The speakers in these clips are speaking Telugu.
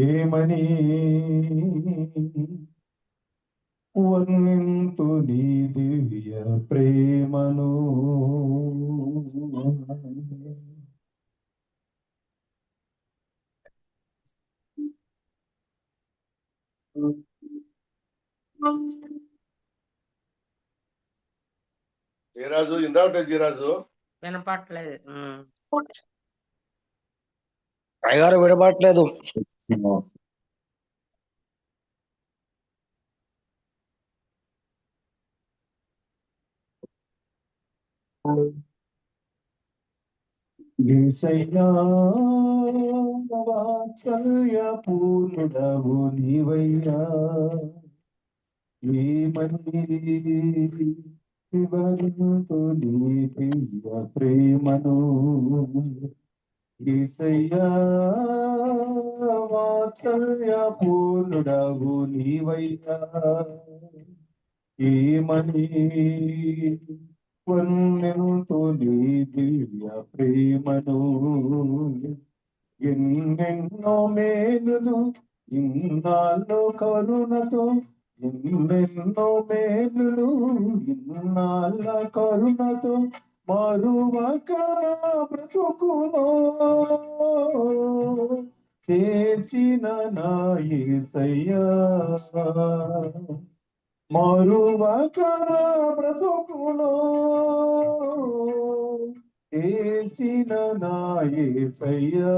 ఏమని వర్ణింతు నీ దివ్య ప్రేమను. జీరాజు ఇందాక జీరాజు వినపట్లేదు. అయ్యగారు వినపట్లేదు. యేసయ్యా వాత్సల్య పూర్ణుడవు నీవయ్యా. ఏమని వివరింతు నీ దివ్య ప్రేమను. యేసయ్యా వాత్సల్య పూర్ణుడవు నీవయ్యా. ఏమని వర్ణింతు నీ దివ్య ప్రేమను. ఎన్నెన్నో మేలులు ఇన్నాళ్ళు కరుణతో, ఎన్నెన్నో మేలులు ఇన్నాళ్ళ కరుణతో మరువక బ్రతుకులో చేసిన నా యేసయ్యా. మరువక బ్రతుకులో చేసిన నా యేసయ్యా.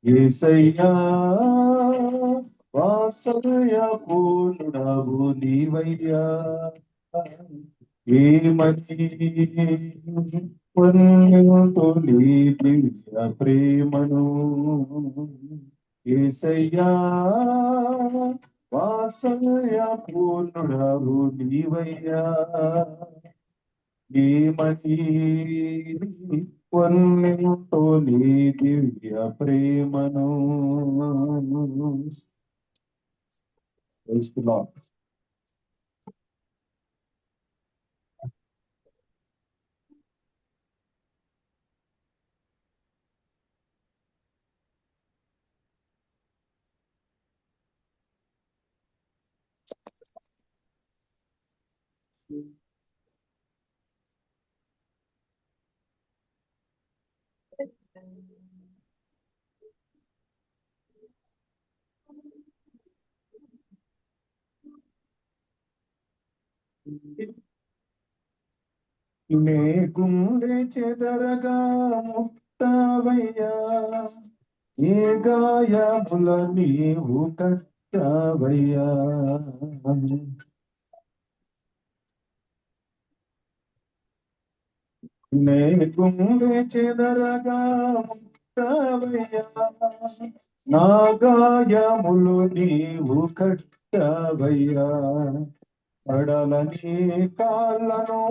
యేసయ్యా వాత్సల్య పూర్ణుడవు నీవయ్యా. ఏమని వర్ణింతు నీ దివ్య ప్రేమను. యేసయ్యా వాత్సల్య పూర్ణుడవు నీవయ్యా. ఏమని వర్ణింతు నీ దివ్య ప్రేమను. Praise the Lord. నే గుండె చెదరగా ముట్టవయ్యా, ఏ గాయముల నీవు కట్టవయ్యా. నే గుండె చెదరగా ముట్టవయ్యా, నా గాయములు నీవు కట్టవయ్యా. సడలని కాళ్ళను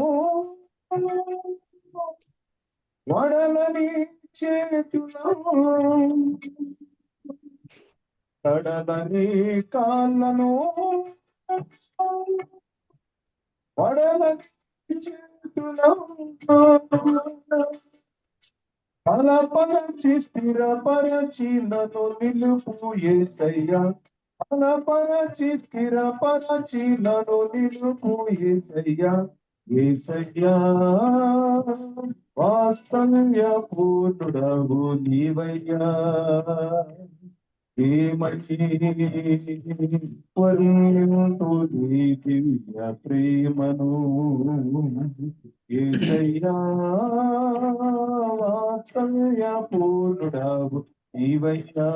వడలని చేతులను, సడలని కాళ్ళను వడలని చేతులను బలపరచి స్థిరపరచి నన్ను నిలుపు యేసయ్యా. బలపరచి స్థిరపరచి నన్ను నిలుపు యేసయ్యా. యేసయ్యా వాత్సల్య పూర్ణుడవు నీవయ్యా. ఏమని వర్ణింతు నీ దివ్య ప్రేమను. యేసయ్యా వాత్సల్య పూర్ణుడవు నీవయ్యా.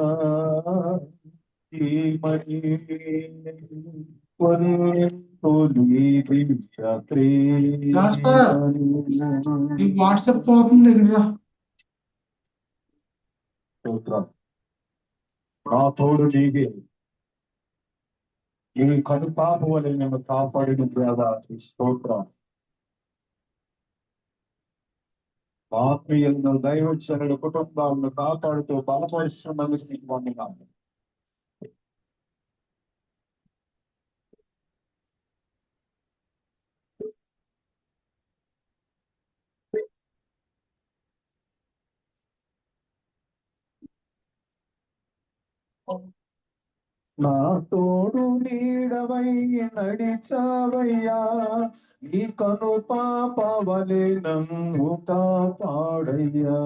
ఏమని వర్ణింతు నీ దివ్య ప్రేమను. వాట్సాప్ పోతుంది ఇక్కడ. స్తోత్రం. నా తోడు నీవే, నీ కనుపాప వలె నన్ను కాపాడిన దేవా స్తోత్రం. ఆత్మీయులను దైవజనుల కుటుంబాలను కాపాడుతూ బలపరుస్తున్నందుకు నీకు వందనాలు. నా తోడు నీడవై నడిచావయ్యా, నీ కను పాపవలె నన్ను కాపాడయ్యా.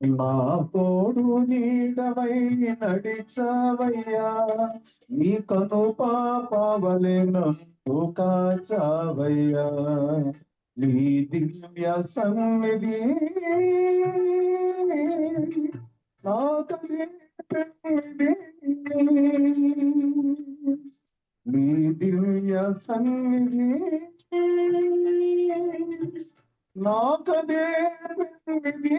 నా తోడు నీడవై నడిచావయ్యా, నీ కను పాపవలె నన్ను కాచావయ్యా. నీ దివ్య సన్నిధి నాకదే పెన్నిధి, నీ దివ్య సన్నిధి నాకదే పెన్నిధి.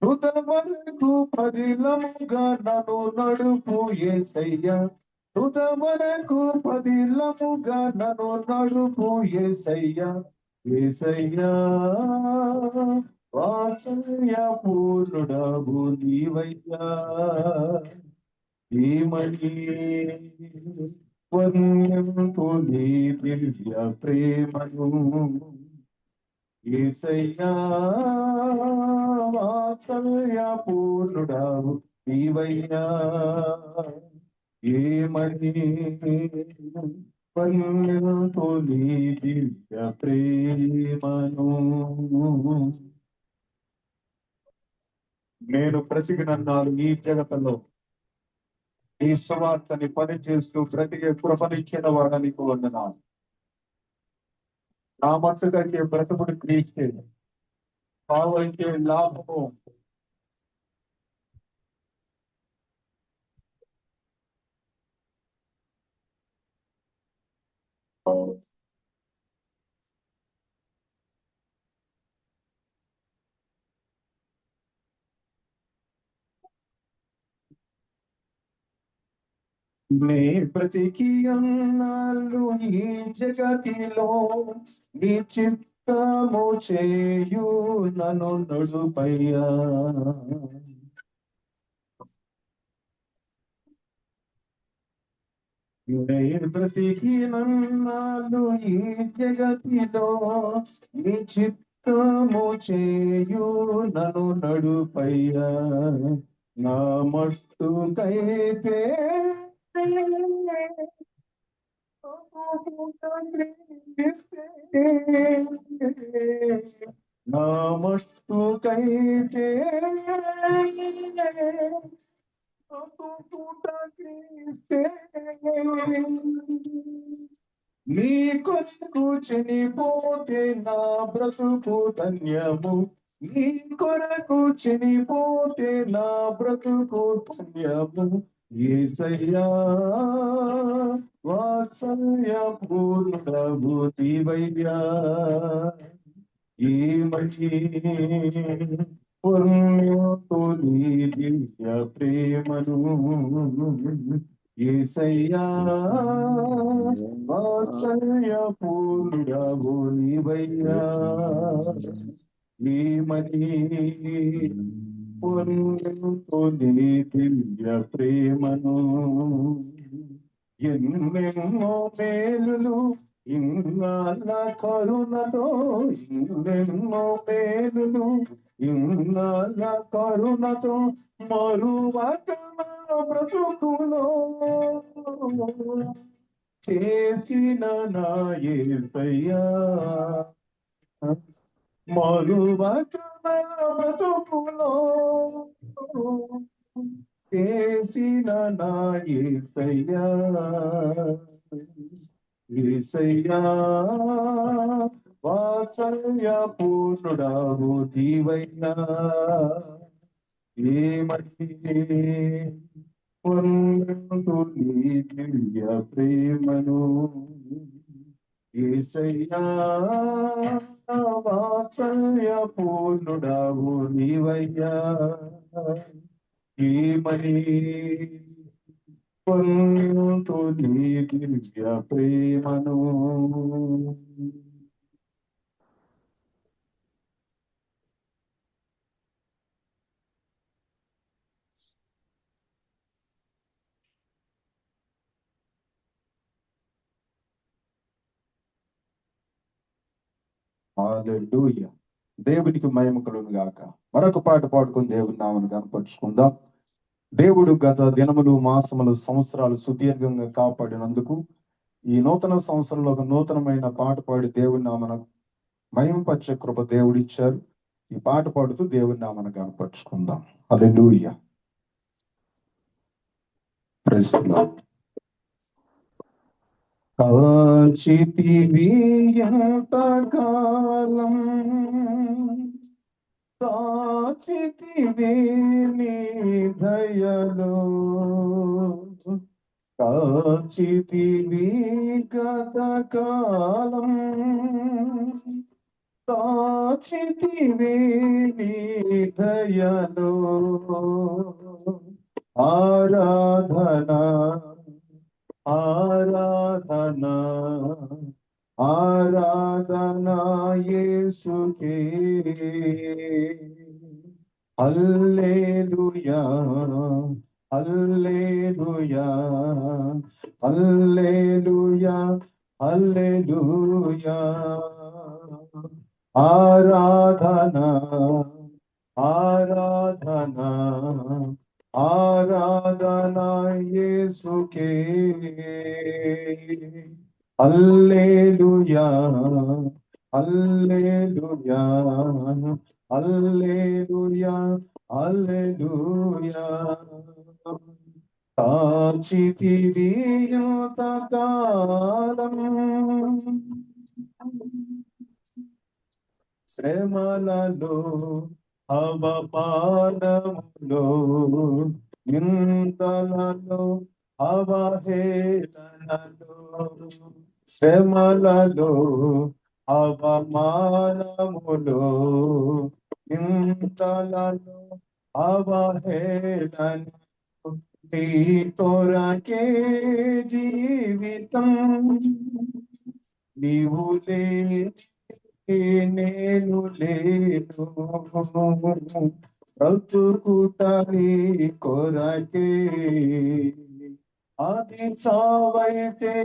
తుదవరకు పదిలముగా నన్ను నడుపు యేసయ్యా, తుదవరకు పదిలముగా నన్ను నడుపు యేసయ్యా. యేసయ్యా వాత్సల్య పూర్ణుడవు నీవయ్యా. ఏమని వర్ణింపు నీ దివ్య ప్రేమను, యేసయ్యా వాత్సల్య పూర్ణుడవు నీవయ్యా. ఏమని వర్ణింపు నీ దివ్య ప్రేమను. నేను బ్రతికినన్నాళ్ళు ఈ జగత్తులో ఈ సువార్తని పనిచేస్తూ బ్రతికే కృపనిచ్చిన వాడనికి వందనాలు. నా మట్టుకైతే బ్రతుకుడు క్రీస్తే, పావైతే లాభము. నే బ్రతికి అన్నాళ్ళు ఈ జగతిలో నీ చిత్తము చేయు నన్ను నడుపయ్యా. నే బ్రతికి నన్నాళ్ళు ఈ జగతిలో నీ చిత్తము చేయు నన్ను నడుపయ్యా. నా మట్టుకైతే నా మట్టుకైతే నీ కొరకు చనిపోతే నా బ్రతుకు ధన్యము, నీ కొరకు చనిపోతే నా బ్రతుకు ధన్యము. యేసయ్యా వాత్సల్య పూర్ణుడవు నీవయ్యా. ఏమని వర్ణింపు నీ దివ్య ప్రేమను, యేసయ్యా వాత్సల్య పూర్ణుడవు నీవయ్యా. ఏమని వర్ణింపు నీ దివ్య ప్రేమను. ఎన్నెన్నో మేలులు ఇన్నాళ్ళ కరుణతో, ఎన్నెన్నో మేలులు ఇన్నాళ్ళ కరుణతో మరువక నా బ్రతుకులో చేసిన నా యేసయ్యా. మరువక నా బ్రతుకులో చేసిన నా యేసయ్యా. యేసయ్యా వాత్సల్య పూర్ణుడవు నీవయ్యా. ఏమని వర్ణింపు నీ దివ్య ప్రేమను, యేసయ్యా వాత్సల్య పూర్ణుడవు నీవయ్యా. ఏమని వర్ణింపు నీ దివ్య ప్రేమను. హల్లెలూయా. దేవునికి మహిమ కలుగును గాక. మరొక పాట పాడుకొని దేవుని నామను కనపరుచుకుందాం. దేవుడు గత దినములు, మాసములు, సంవత్సరాలు సుదీర్ఘంగా కాపాడినందుకు ఈ నూతన సంవత్సరంలో ఒక నూతనమైన పాట పాడి దేవుని నామన మహిమపరిచే కృప దేవుడిచ్చారు. ఈ పాట పాడుతూ దేవుని నామను కనపరుచుకుందాం. హల్లెలూయా. Praise the lord. కాచితివి ఎంతకాలం, కాచితివి నీ దయలో, కాచితివి గతకాలం, కాచితివి నీ దయలో. ఆరాధనా ఆరాధనా ఆరాధనా యేసుకే. హల్లెలూయా హల్లెలూయా హల్లెలూయా హల్లెలూయా. ఆరాధనా ఆరాధనా ఆరాధనా యేసుకే. హల్లెలూయా హల్లెలూయా హల్లెలూయా హల్లెలూయా. కాచితివి ఎంతకాలం, శ్రమలలో అవమానములో, నిందలలో అవహేళనలో, శ్రమలలో అవమానములో, నిందలలో అవహేళనలో, నీ కొరకే జీవితం, నీవు నేను లేను, బ్రతుకుట నీ కొరకే. అది చావైతే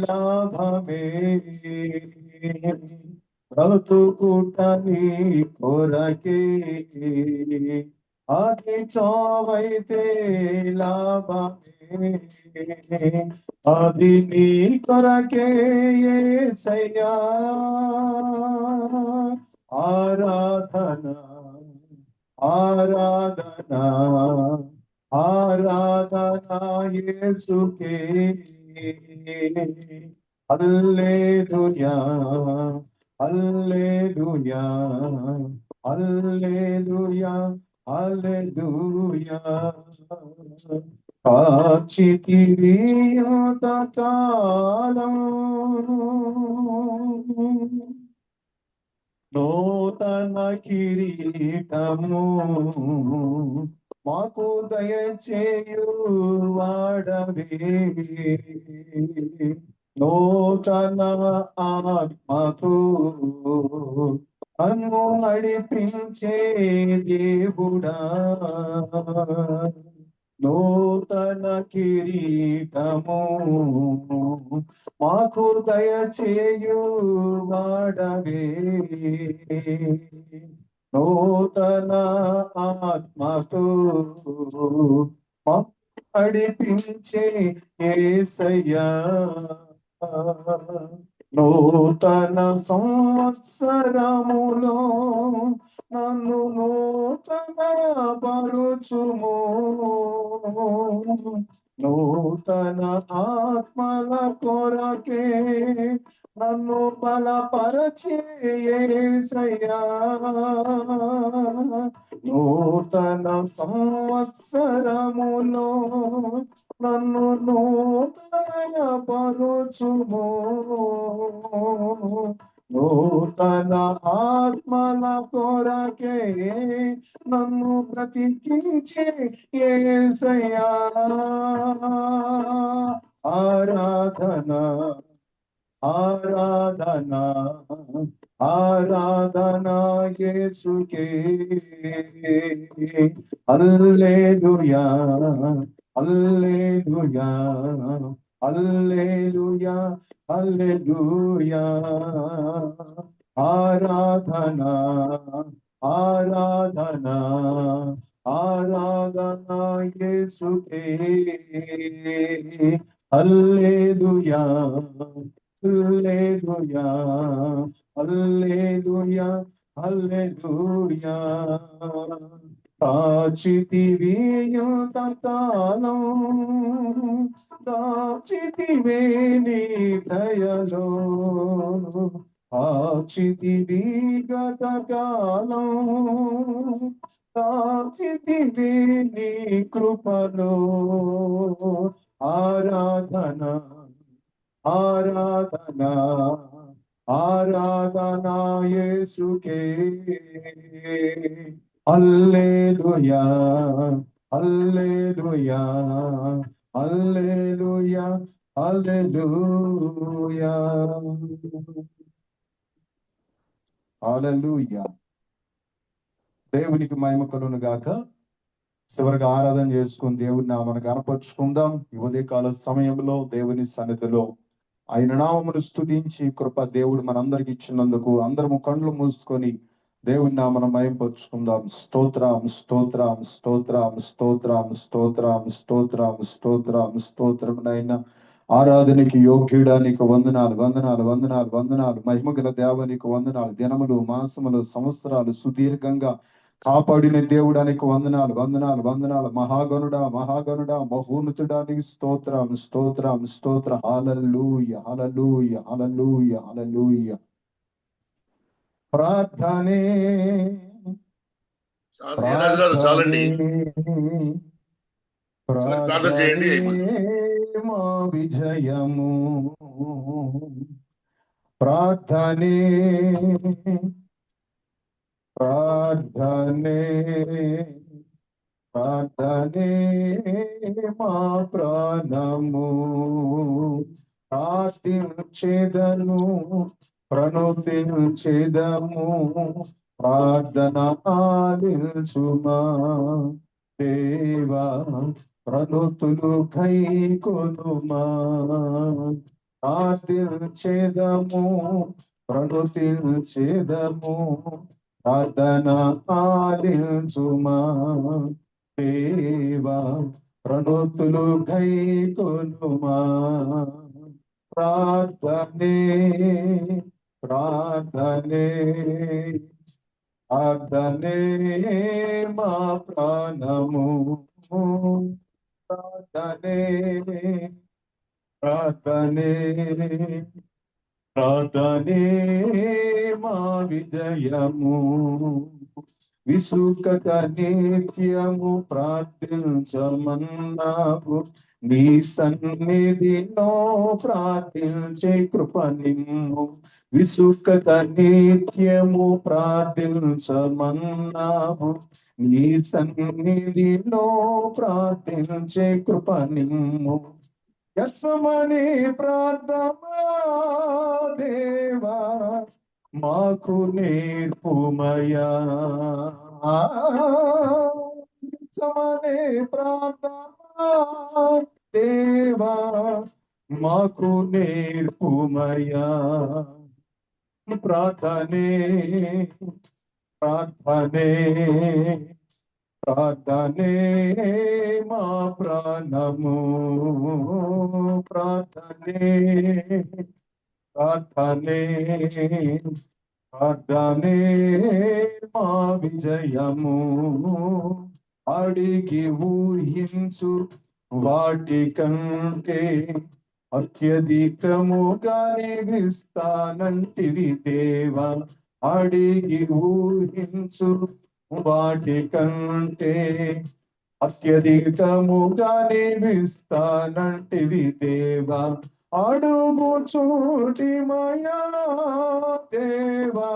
లాభమే, బ్రతుకుట నీ కొరకే. అది చావైతే లాభమే, అది నీ కొరకే యేసయ్యా. ఆరాధనా ఆరాధనా ఆరాధనా యేసుకే. హల్లెలూయా హల్లెలూయా హల్లెలూయా హల్లెలూయా. కాచితివి ఎంతకాలం, నూతన కిరీటము మాకు దయచేయు వాడవే, నూతన ఆత్మతో నన్ను నడిపించే దేవుడా, నూతన కిరీటము మాకు దయచేయు వాడవే, నూతన ఆత్మతో నడిపించే యేసయ్యా. నూతన సంవత్సరములో నన్ను నూతన పరుచుము, నూతన ఆత్మల కొరకే నన్ను బలపరచే యేసయ్యా. నూతన సంవత్సరములో నన్ను నూతన పరుచుము, నూతన ఆత్మల కొరకే నన్ను బ్రతికించే యేసయ్యా. ఆరాధనా ఆరాధనా ఆరాధనా యేసుకే. హల్లెలూయా హల్లెలూయా హల్లెలూయా హల్లెలూయా ఆరాధన ఆరాధన ఆరాధన యేసుకే హల్లెలూయా హల్లెలూయా హల్లెలూయా హల్లెలూయా కాచితివి యుతకాలం కాచితివే నీ దయలో కాచితివి గతకాలం కాచితివి నీ కృపలో ఆరాధన ఆరాధన ఆరాధన యేసుకే హల్లెలూయా హల్లెలూయా హల్లెలూయా హల్లెలూయా హల్లెలూయా. దేవునికి మహిమ కలుగును గాక. చివరిగా ఆరాధన చేసుకుని దేవుని నామమును కనపరుచుకుందాం. ఈ ఉదయకాల సమయంలో దేవుని సన్నిధిలో ఆయన నామమును స్తుతించి కృప దేవుడు మనందరికి ఇచ్చినందుకు అందరము కళ్ళు మూసుకొని దేవుని నామను మహిమపరుచుకుందాం. స్తోత్రం స్తోత్రం స్తోత్రం స్తోత్రం స్తోత్రం స్తోత్రం స్తోత్రం స్తోత్రం నైనా ఆరాధనకి యోగ్యుడానికి వందనాలు వందనాలు వందనాలు వందనాలు. మహిమగల దేవానికి వందనాలు. దినములు మాసములు సంవత్సరాలు సుదీర్ఘంగా కాపాడిన దేవుడానికి వందనాలు వందనాలు వందనాలు. మహాగణుడా మహాగణుడా మహోన్నతుడానికి స్తోత్రం స్తోత్రం స్తోత్ర హల్లెలూయా హల్లెలూయా హల్లెలూయా హల్లెలూయా. ప్రార్థనే ధీరాజ్ గారు చాలండి. ప్రార్థన చేయండి. ప్రార్థనే మా విజయము ప్రార్థనే ప్రార్థనే ప్రార్థనే మా ప్రాణము ప్రార్థించెదను ప్రణుతించెదము ప్రార్థన ఆలించుమా దేవా ప్రణుతులు కైకొనుమా ప్రార్థించెదము ప్రణుతించెదము ప్రార్థన ఆలించుమా దేవా ప్రణుతులు కైకొనుమా ప్రార్థనే ప్రార్థనే ప్రార్థనే మా ప్రాణము ప్రార్థనే ప్రార్థనే ప్రార్థనే మా విజయము విసుకక నిత్యము ప్రార్థించమన్నావు నీ సన్నిధిలో ప్రార్థించే కృప నిమ్ము విసుకక నిత్యము ప్రార్థించమన్నావు నీ సన్నిధిలో ప్రార్థించే కృప నిమ్ము యత్సమని ప్రార్థనా దేవా మాకు నేర్పుమయా యత్సమని ప్రార్థనా దేవా మాకు నేర్పుమయా ప్రార్థనే ప్రార్థనే ప్రార్థనే మా ప్రాణము ప్రార్థనే ప్రార్థనే ప్రార్థనే మా విజయము అడిగి ఊహించు వాటి కంటే అత్యధికముగా ఇస్తానంటివి దేవా అడిగి ఊహించు వాటి కంటే అత్యధికముగా ఇస్తానంటివి దేవా అడుగు చూటిమయా దేవా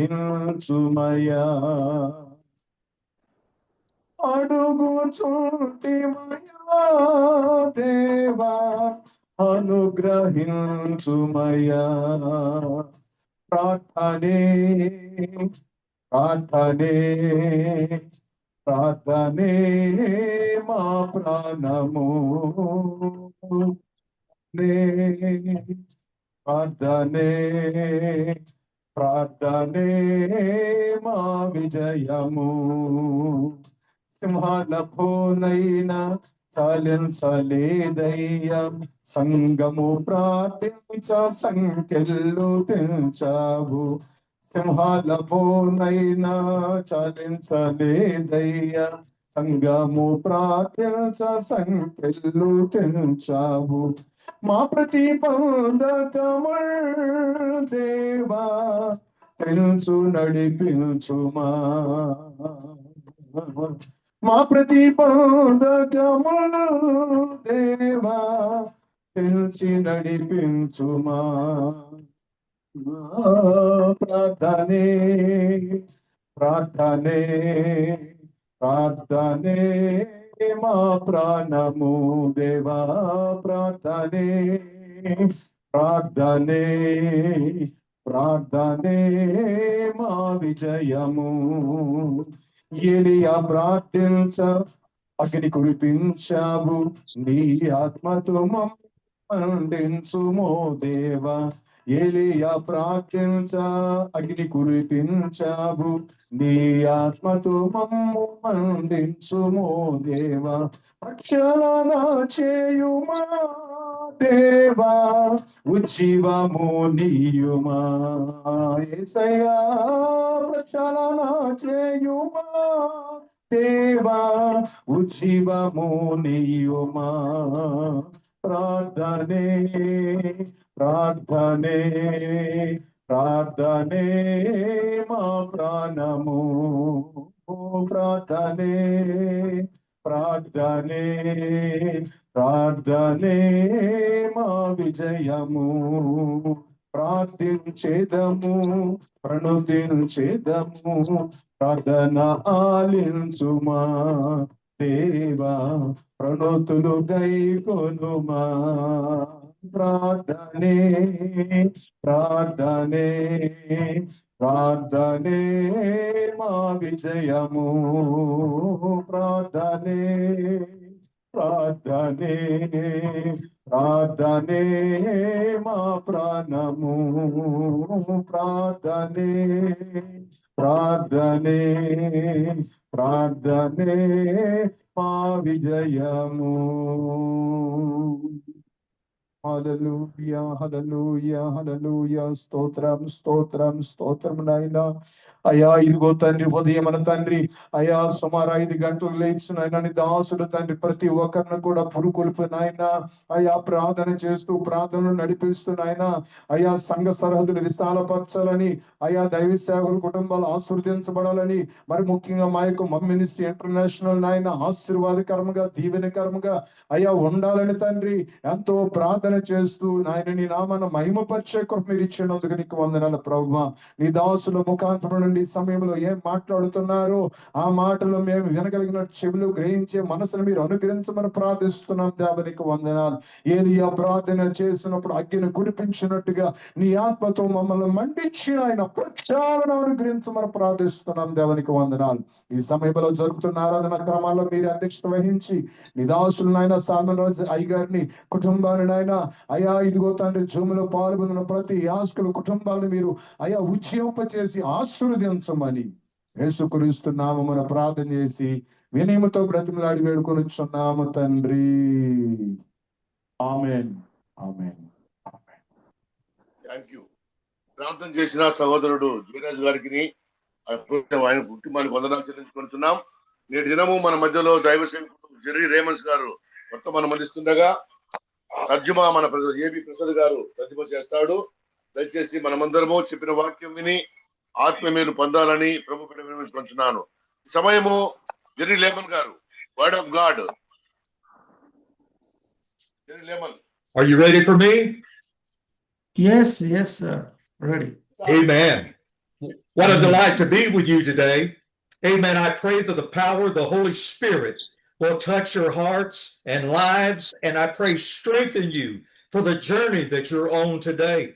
అనుగ్రహించుమయా అడుగు చూటిమయా దేవా అనుగ్రహించుమయా ప్రార్థనే ప్రార్థనే ప్రార్థనే మా ప్రాణము ప్రార్థనే ప్రార్థనే మా విజయము. సింహాల పోనైనా చాలించలేదయ్యా, సంగము ప్రార్థించ సంఖ్యలు పెంచావు. సింహాల పోనైనా చాలించలేదయ్యా, సంగము ప్రార్థించ సంఖ్యలు పెంచావు. మా ప్రతిబంధకము దేవా తెలుసు నడిపించుమా. మా ప్రతిబంధకము దేవా తెలిసి నడిపించుమా. ప్రార్థనే ప్రార్థనే ప్రార్థనే మా ప్రాణము దేవా. ప్రార్థనే ప్రార్థనే ప్రార్థనే మా విజయము. ఏలియా ప్రార్థించ అగ్ని కురిపించావు, నీ ఆత్మతో మండించుమో దేవా. ఏలియా ప్రార్థించ అగ్ని కురిపించావు, నీ ఆత్మతో మమ్ము మండించుమో దేవా. ప్రక్షాళన చేయుమా దేవా, ఉజ్జీవము నీయుమా. యేసయ్యా ప్రక్షాళన చేయుమా దేవా, ఉజ్జీవము నీయుమా. ప్రార్థనే ప్రార్థనే ప్రార్థనే మా ప్రాణము. ప్రార్థనే ప్రార్థనే ప్రార్థనే మా విజయము. ప్రార్థించేదము ప్రణుతించేదము, ప్రార్థన ఆలించుమా దేవా. ప్రణతులు గైకొనుమా. ప్రార్థనే ప్రార్థనే ప్రార్థనే మా విజయము. ప్రార్థనే ప్రార్థనే ప్రార్థనే మా ప్రాణము. ప్రార్థనే ప్రార్థనే ప్రార్థనే మా విజయము. హల్లెలూయా హల్లెలూయా హల్లెలూయా. స్తోత్రం స్తోత్రం స్తోత్రం నాయనా. అయ్యా ఇదిగో తండ్రి, ఉదయమన తండ్రి అయ్యా సుమారు 5 గంటలు లేచిన ఆయన నీ దాసుడు తండ్రి ప్రతి ఒక్కరిని కూడా పురుకొల్పు నాయన. అయ్యా ప్రార్థన చేస్తూ ప్రార్థనలు నడిపిస్తున్నాయన. అయ్యా సంఘ సరిహద్దులు విశాలపరచాలని, అయ్యా దైవ సేవకుల కుటుంబాలు ఆశీర్వదించబడాలని, మరి ముఖ్యంగా మా యొక్క మమ్ మినిస్ట్రీ ఇంటర్నేషనల్ నాయన ఆశీర్వాదకరముగా దీవెనకరముగా అయ్యా ఉండాలని తండ్రి ఎంతో ప్రార్థన చేస్తూ నాయన నీ నామాన మహిమపరిచే కృప మీరు ఇచ్చినందుకు నీకు వందనాలు ప్రభువా. నీ దాసుల ముఖాంతరం నుండి ఈ సమయంలో ఏం మాట్లాడుతున్నారో ఆ మాటలు మేము వినగలిగిన చెవులు గ్రహించే మనసును మీరు అనుగ్రహించమని ప్రార్థిస్తున్నాం దేవా. నీకు వందనాలు. ఏలియా ప్రార్థన చేసినప్పుడు అగ్గిని కురిపించినట్టుగా నీ ఆత్మతో మమ్మల్ని మండించి ఆయన ప్రక్షాళన అనుగ్రహించమని ప్రార్థిస్తున్నాం దేవా. నీకు వందనాలు. ఈ సమయంలో జరుగుతున్న ఆరాధన క్రమాల్లో మీరు అధ్యక్షత వహించి నీ దాసులు నాయన సాల్మన్ రాజు అయ్యగారిని కుటుంబాన్ని నాయన అయా ఇదిగో తండ్రి జూములో పాల్గొన్న ప్రతి యాస్కుల కుటుంబాలను మీరు అయా ఉజ్జీంపచేసి ఆశీర్వదించమని యేసుక్రీస్తు నామమున ప్రార్థన చేసి వినయముతో బ్రతిమలాడి వేడుకొనిచున్నాము తండ్రి. ఆమేన్ ఆమేన్ ఆమేన్. Thank you. ప్రార్థన చేసిన సహోదరుడు జీరాజు గారికి ఆయన కుటుంబానికి వందనాలు చెల్లించుకుంటున్నాం. నేటి దినము మన మధ్యలో దైవ సేవకుడు జెర్రీ రేమన్స్ గారు వర్తమానం అందిస్తుండగా తర్జుమా మన ఏబి ప్రసాద్ గారు తర్జుమా చేస్తాడు. దయచేసి మనమందరము చెప్పిన వాక్యం విని ఆత్మీయులు పొందాలని ప్రభు వినిపించుకుంటున్నాను. ఈ సమయము జెర్రీ లేమన్ గారు word of God. Jerry Lemon, Are you ready for me? Yes, sir. Ready. Amen. What a delight to be with you today. Amen. I pray that the power of the Holy Spirit will touch your hearts and lives, and I pray strengthen you for the journey that you're on today.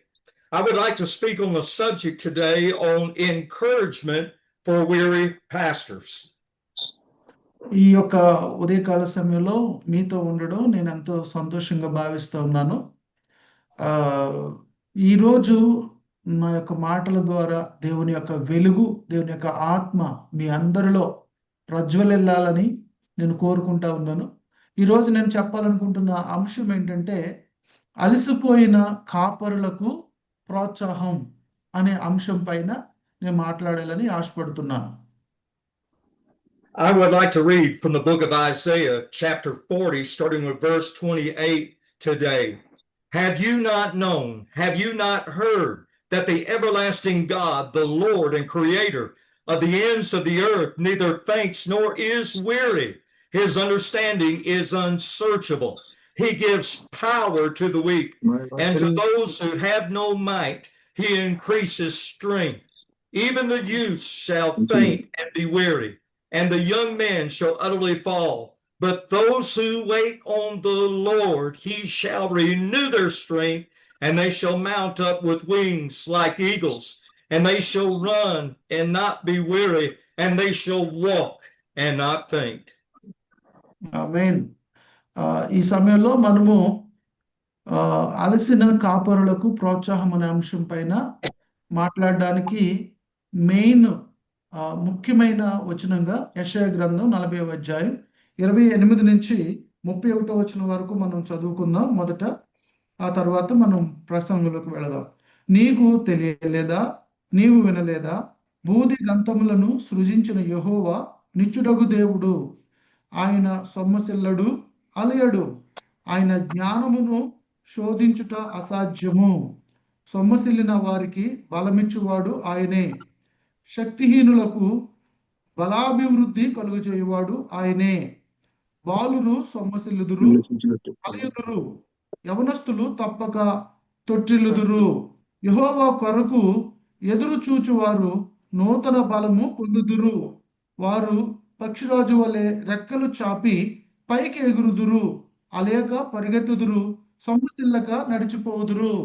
I would like to speak on the subject today on encouragement for weary pastors. ఈ యొక్క ఉదయకాల సమయంలో మీతో ఉండడం నేను ఎంతో సంతోషంగా భావిస్తూ ఉన్నాను. ఈరోజు నా యొక్క మాటల ద్వారా దేవుని యొక్క వెలుగు, దేవుని యొక్క ఆత్మ మీ అందరిలో ప్రజ్వలిల్లాలని నేను కోరుకుంటా ఉన్నాను. ఈరోజు నేను చెప్పాలనుకుంటున్న అంశం ఏంటంటే, అలసిపోయిన కాపరులకు ప్రోత్సాహం అనే అంశం పైన నేను మాట్లాడాలని ఆశపడుతున్నాను. I would like to read from the book of Isaiah, chapter 40, starting with verse 28 today. Have you not known, have you not heard that the everlasting God, the Lord and creator of the ends of the earth, neither faints nor is weary? His understanding is unsearchable. He gives power to the weak, and to those who have no might, he increases strength. Even the youth shall faint and be weary, and the young men shall utterly fall. But those who wait on the Lord, he shall renew their strength, and they shall mount up with wings like eagles, and they shall run and not be weary, and they shall walk and not faint. ఆమేన్. ఈ సమయంలో మనము అలసిన కాపరులకు ప్రోత్సాహం అనే అంశం పైన మాట్లాడడానికి మెయిన్ ముఖ్యమైన వచనంగా యెషయా గ్రంథం 40వ అధ్యాయం 28 నుంచి 31వ వచనం వరకు మనం చదువుకుందాం మొదట. ఆ తర్వాత మనం ప్రసంగంలోకి వెళదాం. నీకు తెలియలేదా, నీవు వినలేదా? బూది గంతములను సృజించిన యెహోవా నిత్యుడగు దేవుడు. ఆయన సొమ్మసిల్లడు, అలయడు. ఆయన జ్ఞానమును శోధించుట అసాధ్యము. సొమ్మసిల్లిన వారికి బలమిచ్చువాడు ఆయనే. శక్తిహీనులకు బలాభివృద్ధి కలుగజేయువాడు ఆయనే. బాలురు సొమ్మసిల్లుదురు, అలయుదురు. యవనస్తులు తప్పక తొట్టిల్లుదురు. యెహోవా కొరకు ఎదురు చూచువారు నూతన బలము పొందుదురు. వారు పక్షిరాజు వలె రెక్కలు చాపి పైకి ఎగురుదురు. అలేక పరిగెత్తుదురు, సొమ్మసిల్లక నడిచిపోదురు.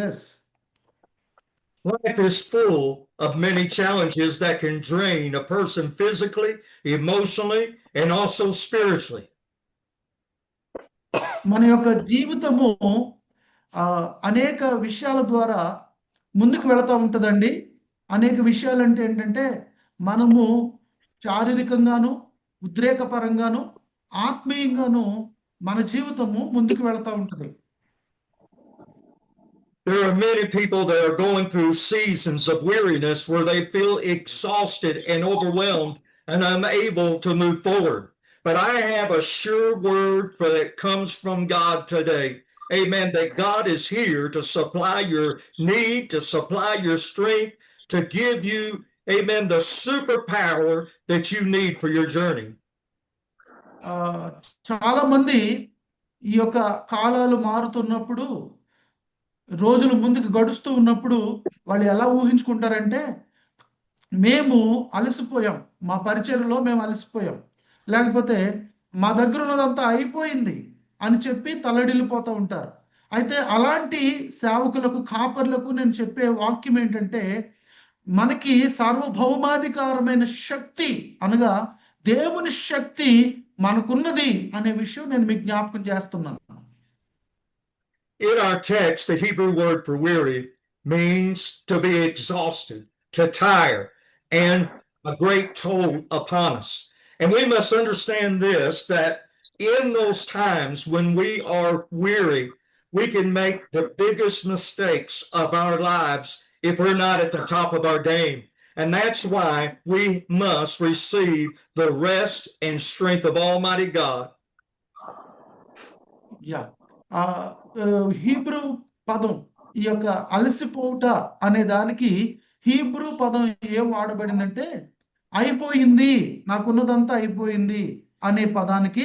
Yes. Life is full of many challenges that can drain a person physically, emotionally, and also spiritually. మన యొక్క జీవితము అనేక విషయాల ద్వారా ముందుకు వెళతా ఉంటుందండి. అనేక విషయాలు అంటే ఏంటంటే, మనము శారీరకంగాను, ఉద్రేకపరంగాను, ఆత్మీయంగాను మన జీవితము ముందుకు వెళతా ఉంటుంది. There are many people that are going through seasons of weariness where they feel exhausted and overwhelmed and unable to move forward. But I have a sure word that comes from God today. Amen. That God is here to supply your need, to supply your strength, to give you, amen, the superpower that you need for your journey. చాలా మంది ఈ యొక్క కాలాలు మారుతున్నప్పుడు, రోజులు ముందుకు గడుస్తూ ఉన్నప్పుడు వాళ్ళు ఎలా ఊహించుకుంటారంటే, మేము అలసిపోయాం, మా పరిచర్యలో మేము అలసిపోయాం, లేకపోతే మా దగ్గర ఉన్నదంతా అయిపోయింది అని చెప్పి తల్లడిల్లిపోతూ ఉంటారు. అయితే అలాంటి సేవకులకు, కాపర్లకు నేను చెప్పే వాక్యం ఏంటంటే, మనకి సార్వభౌమాధికారమైన శక్తి అనగా దేవుని శక్తి మనకున్నది అనే విషయం నేను మీకు జ్ఞాపకం చేస్తున్నాను. In our text, the Hebrew word for weary means to be exhausted, to tire, and a great toll upon us. And we must understand this, that in those times when we are weary, we can make the biggest mistakes of our lives if we're not at the top of our game. And that's why we must receive the rest and strength of Almighty God. Yeah. Hebrew పదం, ఈ యొక్క అలసిపోవుట అనే దానికి హీబ్రూ పదం ఏం వాడబడిందంటే, అయిపోయింది, నాకున్నదంతా అయిపోయింది అనే పదానికి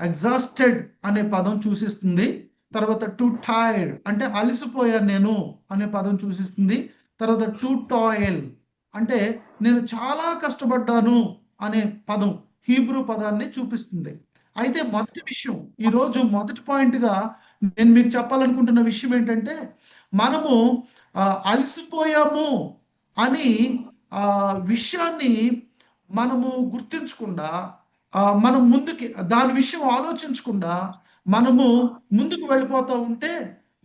ఎగ్జాస్టెడ్ అనే పదం సూచిస్తుంది. తర్వాత టు టైర్డ్ అంటే అలసిపోయాను నేను అనే పదం సూచిస్తుంది. తర్వాత టు టాయిల్ అంటే నేను చాలా కష్టపడ్డాను అనే పదం హీబ్రూ పదాన్ని చూపిస్తుంది. అయితే మొదటి విషయం, ఈరోజు మొదటి పాయింట్గా నేను మీకు చెప్పాలనుకుంటున్న విషయం ఏంటంటే, మనము అలసిపోయాము అని విషయాన్ని మనము గుర్తించకుండా, మనం ముందుకి దాని విషయం ఆలోచించకుండా మనము ముందుకు వెళ్ళిపోతూ ఉంటే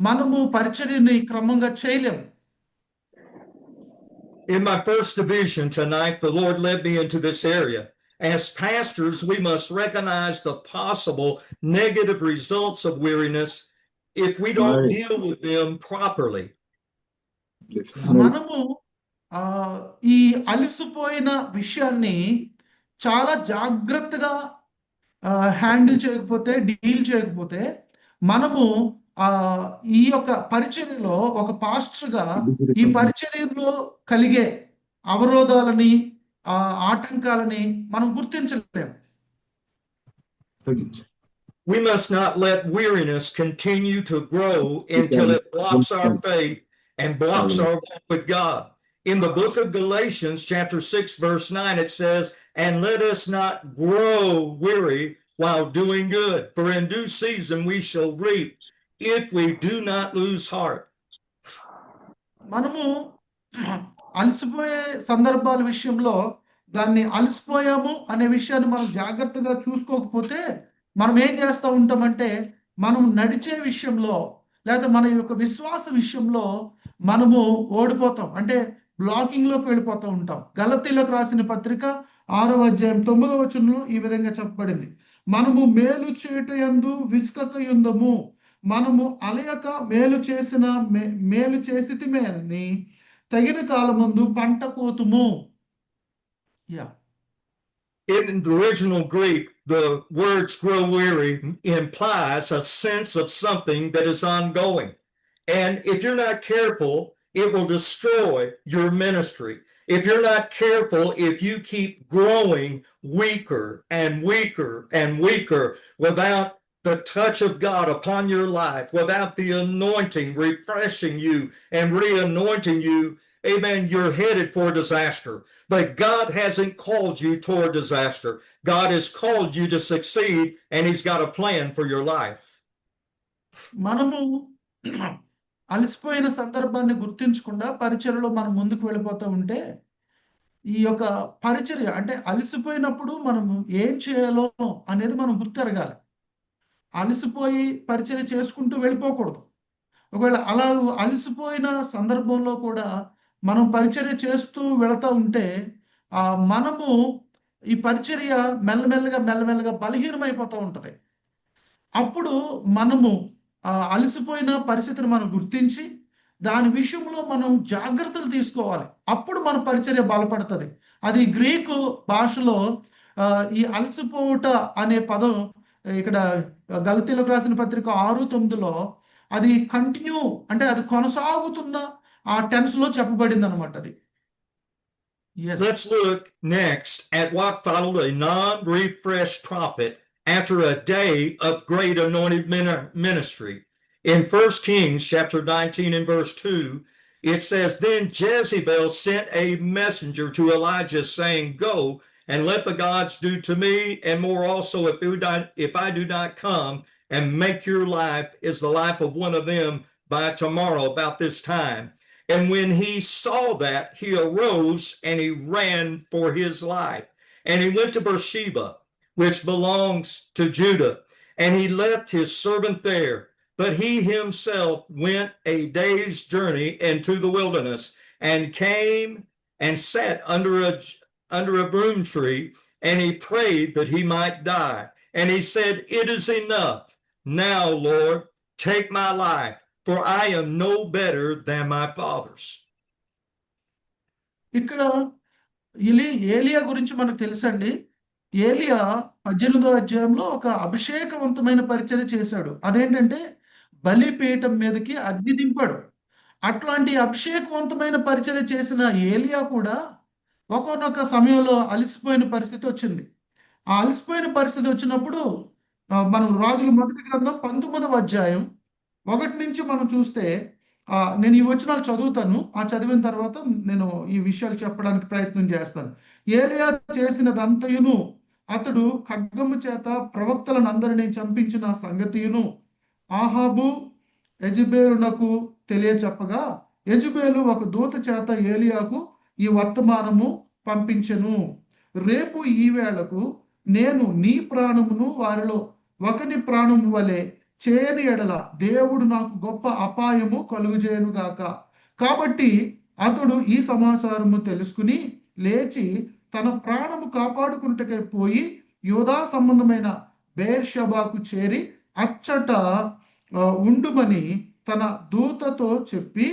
మనము పరిచర్యని క్రమంగా చేయలేము. In my first division tonight, the Lord led me into this area. As pastors, we must recognize the possible negative results of weariness if we don't Right. deal with them properly. మనము ఈ అలసిపోయిన విషయాన్ని చాలా జాగ్రత్తగా హ్యాండిల్ చేయకపోతే, డీల్ చేయకపోతే, మనము ఈ యొక్క పరిచర్యలో ఒక పాస్టర్గా ఈ పరిచర్యలో కలిగే అవరోధాలని, ఆటంకాలని మనం గుర్తించలేము. We must not let weariness continue to grow until it blocks our faith and blocks our walk with God. In the book of Galatians, chapter 6, verse 9, it says, "And let us not grow weary while doing good, for in due season we shall reap if we do not lose heart." మనము అలసిపోయే సందర్భాల విషయంలో దాన్ని అలసిపోయాము అనే విషయాన్ని మనం జాగ్రత్తగా చూసుకోకపోతే మనం ఏం చేస్తూ ఉంటామంటే, మనం నడిచే విషయంలో లేదా మన యొక్క విశ్వాస విషయంలో మనము ఓడిపోతాం. అంటే బ్లాకింగ్లోకి వెళ్ళిపోతూ ఉంటాం. గలతీలకు రాసిన పత్రిక 6వ అధ్యాయం 9వ వచనంలో ఈ విధంగా చెప్పబడింది, మనము మేలు చేయుటయందు విసుకకయుందము, మనము అలయక మేలు చేసితిమే అని తగిన కాలమందు పంట కోతుము. In the original Greek, the words grow weary implies a sense of something that is ongoing. And if you're not careful, it will destroy your ministry. If you're not careful, if you keep growing weaker and weaker and weaker without the touch of God upon your life, without the anointing refreshing you and re-anointing you, amen, you're headed for disaster. But God hasn't called you toward disaster. God has called you to succeed, and He's got a plan for your life. మనము అలసిపోయిన సందర్భాన్ని గుర్తించకుండా పరిచర్యలో మనం ముందుకు వెళ్ళిపోతూ ఉంటే, ఈ యొక్క పరిచర్య అంటే అలసిపోయినప్పుడు మనం ఏం చేయాలో అనేది మనం గుర్తెరగాలి. అలసిపోయి పరిచర్య చేసుకుంటూ వెళ్ళిపోకూడదు. ఒకవేళ అలా అలసిపోయిన సందర్భంలో కూడా మనం పరిచర్య చేస్తూ వెళతా ఉంటే మనము ఈ పరిచర్య మెల్లమెల్లగా బలహీనమైపోతూ ఉంటుంది. అప్పుడు మనము అలసిపోయిన పరిస్థితిని మనం గుర్తించి దాని విషయంలో మనం జాగ్రత్తలు తీసుకోవాలి. అప్పుడు మన పరిచర్య బలపడుతుంది. అది గ్రీకు భాషలో ఈ అలసిపోవుట అనే పదం ఇక్కడ గలతీలకు రాసిన పత్రిక 6:9లో అది కంటిన్యూ అంటే అది కొనసాగుతున్న ఆ టెన్స్ లో చెప్పబడింది అన్నమాట. అది Let's look next at what followed a non-refreshed prophet after a day of great anointed ministry. In 1 Kings chapter 19 and verse 2, it says, "Then Jezebel sent a messenger to Elijah saying, Go and let the gods do to me and more also if I do not come and make your life as the life of one of them by tomorrow about this time." And when he saw that, he arose and he ran for his life. And he went to Beersheba, which belongs to Judah, and he left his servant there. But he himself went a day's journey into the wilderness and came and sat under a broom tree, and he prayed that he might die. And he said, "It is enough. Now, Lord, take my life, for I am no better than my fathers." ఇక్కడ ఏలియా గురించి మనకు తెలుసండి. ఏలియా 18వ అధ్యాయంలో ఒక అభిషేకవంతమైన పరిచర్య చేశాడు. అదేంటంటే బలిపీఠం మీదకి అగ్ని దింపాడు. అట్లాంటి అభిషేకవంతమైన పరిచర్య చేసిన ఏలియా కూడా ఒక్కొక్క సమయంలో అలసిపోయిన పరిస్థితి వచ్చింది. ఆ అలసిపోయిన పరిస్థితి వచ్చినప్పుడు మనం రాజుల మొదటి గ్రంథం 19వ అధ్యాయం 1 నుంచి మనం చూస్తే నేను ఈ వచనాలు చదువుతాను. చదివిన తర్వాత నేను ఈ విషయాలు చెప్పడానికి ప్రయత్నం చేస్తాను. ఏలియా చేసినదంతయును, అతడు ఖడ్గము చేత ప్రవక్తలను అందరినీ చంపించిన సంగతియును ఆహాబు యెజెబెలునకు తెలియచెప్పగా, యెజెబెలు ఒక దూత చేత ఏలియాకు ఈ వర్తమానము పంపించెను. రేపు ఈ వేళకు నేను నీ ప్రాణమును వారిలో ఒకని ప్రాణము వలె చేయని ఎడల దేవుడు నాకు గొప్ప అపాయము కలుగుజేయను గాక. కాబట్టి అతడు ఈ సమాచారము తెలుసుకుని లేచి తన ప్రాణము కాపాడుకున్నటకై పోయి యూదా సంబంధమైన బెయేర్షెబాకు చేరి అచ్చట ఉండుమని తన దూతతో చెప్పి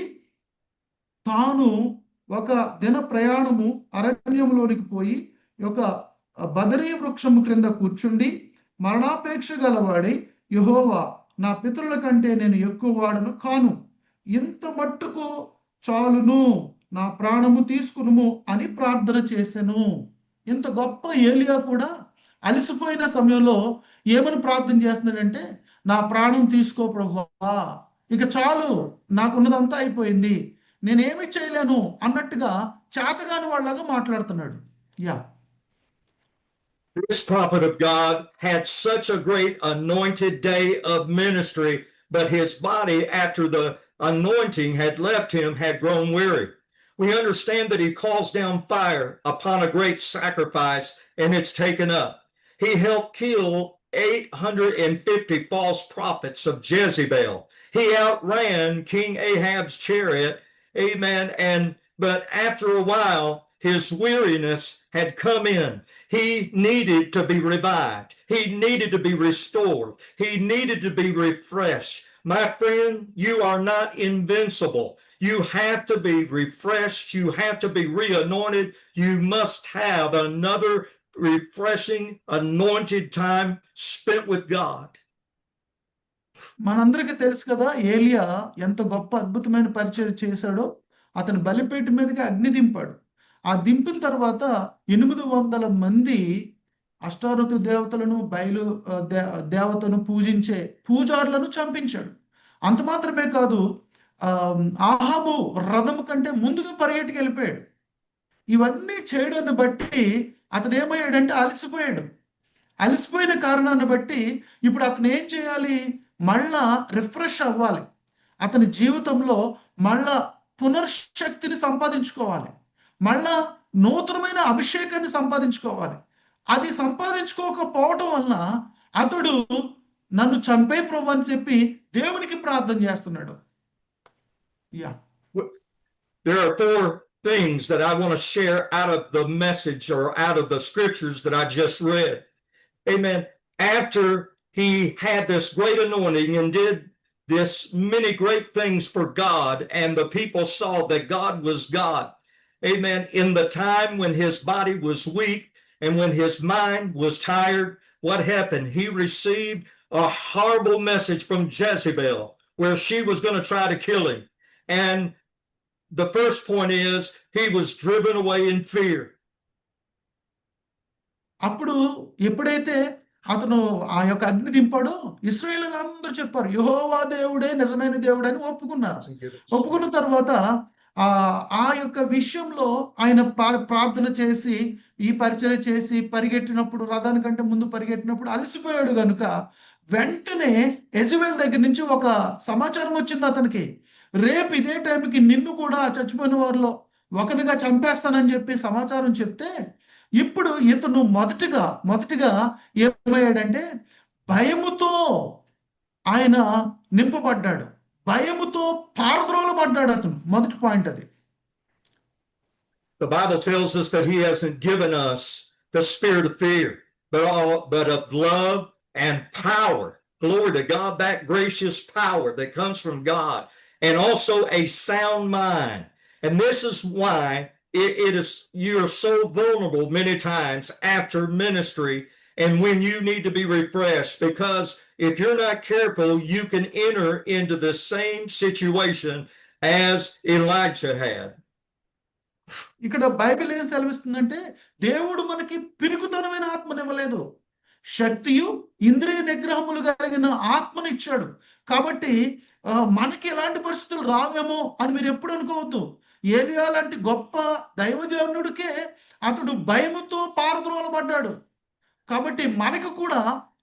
తాను ఒక దిన ప్రయాణము అరణ్యంలోనికి పోయి ఒక బదరీ వృక్షము క్రింద కూర్చుండి మరణాపేక్ష గలవాడి యెహోవా నా పితరుల కంటే నేను ఎక్కువ వాడను కాను, ఇంత మట్టుకు చాలును, నా ప్రాణము తీసుకునుము అని ప్రార్థన చేసెను. ఇంత గొప్ప ఏలియా కూడా అలసిపోయిన సమయంలో ఏమని ప్రార్థన చేస్తున్నాడంటే, నా ప్రాణం తీసుకో ప్రభువా, ఇక చాలు, నాకున్నదంతా అయిపోయింది, నేనేమి చేయలేను అన్నట్టుగా చేతగాని వాళ్ళగా మాట్లాడుతున్నాడు. Yeah This prophet of God had such a great anointed day of ministry, but his body, after the anointing had left him, had grown weary. We understand that he calls down fire upon a great sacrifice, and it's taken up. He helped kill 850 false prophets of Jezebel. He outran King Ahab's chariot, amen, but after a while, his weariness had come in. He needed to be revived. He needed to be restored. He needed to be refreshed. My friend, you are not invincible. You have to be refreshed. You have to be reanointed. You must have another refreshing, anointed time spent with God. మనందరికీ తెలుసు కదా, ఏలియా ఎంత గొప్ప అద్భుతమైన పరిచయం చేశాడో. అతని బలిపీఠ మీదకి అగ్ని దింపాడు. ఆ దింపిన తర్వాత 800 మంది అష్టారోతు దేవతలను దేవతను పూజించే పూజారులను చంపించాడు. అంత మాత్రమే కాదు, ఆహాబు రథము కంటే ముందుగా పరిగెట్టుకు వెళ్ళిపోయాడు. ఇవన్నీ చేయడాన్ని బట్టి అతను ఏమయ్యాడంటే అలసిపోయాడు. అలసిపోయిన కారణాన్ని బట్టి ఇప్పుడు అతను ఏం చేయాలి, మళ్ళా రిఫ్రెష్ అవ్వాలి. అతని జీవితంలో మళ్ళా పునర్శక్తిని సంపాదించుకోవాలి, మళ్ళా నూతనమైన అభిషేకాన్ని సంపాదించుకోవాలి. అది సంపాదించుకోకపోవటం వలన అతడు నన్ను చంపే ప్రభు అని చెప్పి దేవునికి ప్రార్థన చేస్తున్నాడు. Yeah There are 4 things that I want to share out of the message or out of the scriptures that I just read. Amen. After he had this great anointing and did this many great things for God, and the people saw that God was God. Amen. In the time when his body was weak and when his mind was tired, what happened? He received a horrible message from Jezebel where she was going to try to kill him. And the first point is he was driven away in fear. అప్పుడు ఎప్పుడైతే అతను ఆ యొక్క అగ్ని దింపాడో ఇశ్రాయేలీయులందరూ చెప్పారు, యెహోవా దేవుడే నిజమైన దేవుడని ఒప్పుకున్నారు. ఒప్పుకున్న తర్వాత ఆ యొక్క విషయంలో ఆయన ప్రార్థన చేసి ఈ పరిచర్య చేసి పరిగెట్టినప్పుడు, రథానికంటే ముందు పరిగెట్టినప్పుడు అలసిపోయాడు గనుక వెంటనే యెజబెల్ దగ్గర నుంచి ఒక సమాచారం వచ్చింది అతనికి. రేపు ఇదే టైంకి నిన్ను కూడా చచ్చిపోయిన వారిలో ఒకరిగా చంపేస్తానని చెప్పి సమాచారం చెప్తే, ఇప్పుడు ఇతను మొదటిగా ఏమయ్యాడంటే భయముతో ఆయన నింపబడ్డాడు, భయముతో పారద్రోలబడ్డాడు అతను. మొదటి పాయింట్ అది. The Bible tells us that he hasn't given us the spirit of fear, but of love and power. Glory to God, that gracious power that comes from God, and also a sound mind. And this is why you are so vulnerable many times after ministry and when you need to be refreshed, because if you're not careful, you can enter into the same situation as Elijah had. ఇక్కడ బైబిల్ ఏం సెలవిస్తుందంటే, దేవుడు మనకి పిరుగుతనమైన ఆత్మనివ్వలేదు, శక్తియు ఇంద్రియ నిగ్రహములు కలిగిన ఆత్మనిచ్చాడు. కాబట్టి మనకి ఎలాంటి పరిస్థితులు రావేమో అని మీరు ఎప్పుడు అనుకోవద్దు. ఏలియా లాంటి గొప్ప దైవజనుడికే అతడు భయముతో పారద్రోలబడ్డాడు. కాబట్టి మనకు కూడా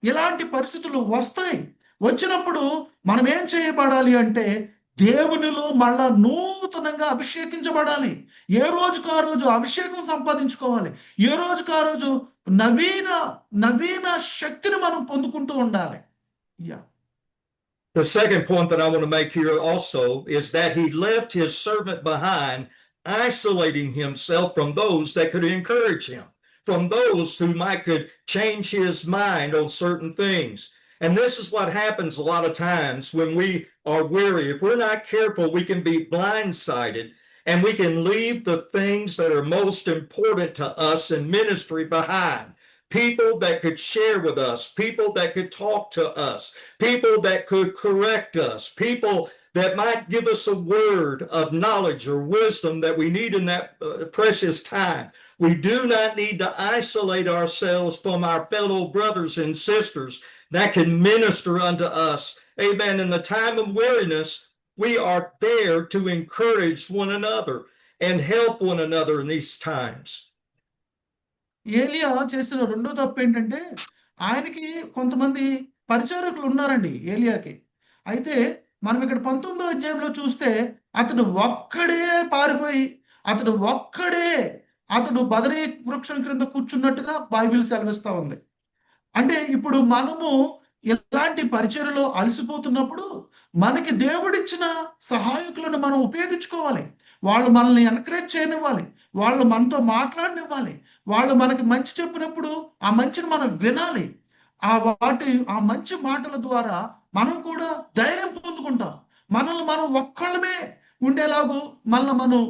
ఇలాంటి పరిస్థితులు వస్తాయి. వచ్చినప్పుడు మనం ఏం చేయబడాలి అంటే దేవునిలో మళ్ళా నూతనంగా అభిషేకించబడాలి. ఏ రోజుకు ఆ రోజు అభిషేకం సంపాదించుకోవాలి. ఏ రోజుకు ఆ రోజు నవీన శక్తిని మనం పొందుకుంటూ ఉండాలి. Yeah The second point that I want to make here also is that he left his servant behind, isolating himself from those that could encourage him, from those who could change his mind on certain things. And this is what happens a lot of times when we are weary. If we're not careful, we can be blindsided and we can leave the things that are most important to us in ministry behind. People that could share with us, people that could talk to us, people that could correct us, people that might give us a word of knowledge or wisdom that we need in that precious time. We do not need to isolate ourselves from our fellow brothers and sisters that can minister unto us. Amen. In the time of weariness, we are there to encourage one another and help one another in these times. ఏలియా చేసిన రెండో తప్పు ఏంటంటే ఆయనకి కొంతమంది పరిచారకులు ఉన్నారండి ఏలియాకి. అయితే మనం ఇక్కడ 19వ అధ్యాయంలో చూస్తే అతడు ఒక్కడే పారిపోయి అతడు బదరీ వృక్షం క్రింద కూర్చున్నట్టుగా బైబిల్ సెలవిస్తా ఉంది. అంటే ఇప్పుడు మనము ఎలాంటి పరిచర్యలో అలసిపోతున్నప్పుడు మనకి దేవుడిచ్చిన సహాయకులను మనం ఉపయోగించుకోవాలి. వాళ్ళు మనల్ని ఎంకరేజ్ చేయనివ్వాలి, వాళ్ళు మనతో మాట్లాడనివ్వాలి, వాళ్ళు మనకి మంచి చెప్పినప్పుడు ఆ మంచిని మనం వినాలి. ఆ మంచి మాటల ద్వారా మనం కూడా ధైర్యం పొందుకుంటాం. మనల్ని మనం ఒక్కళ్ళమే ఉండేలాగూ మనల్ని మనం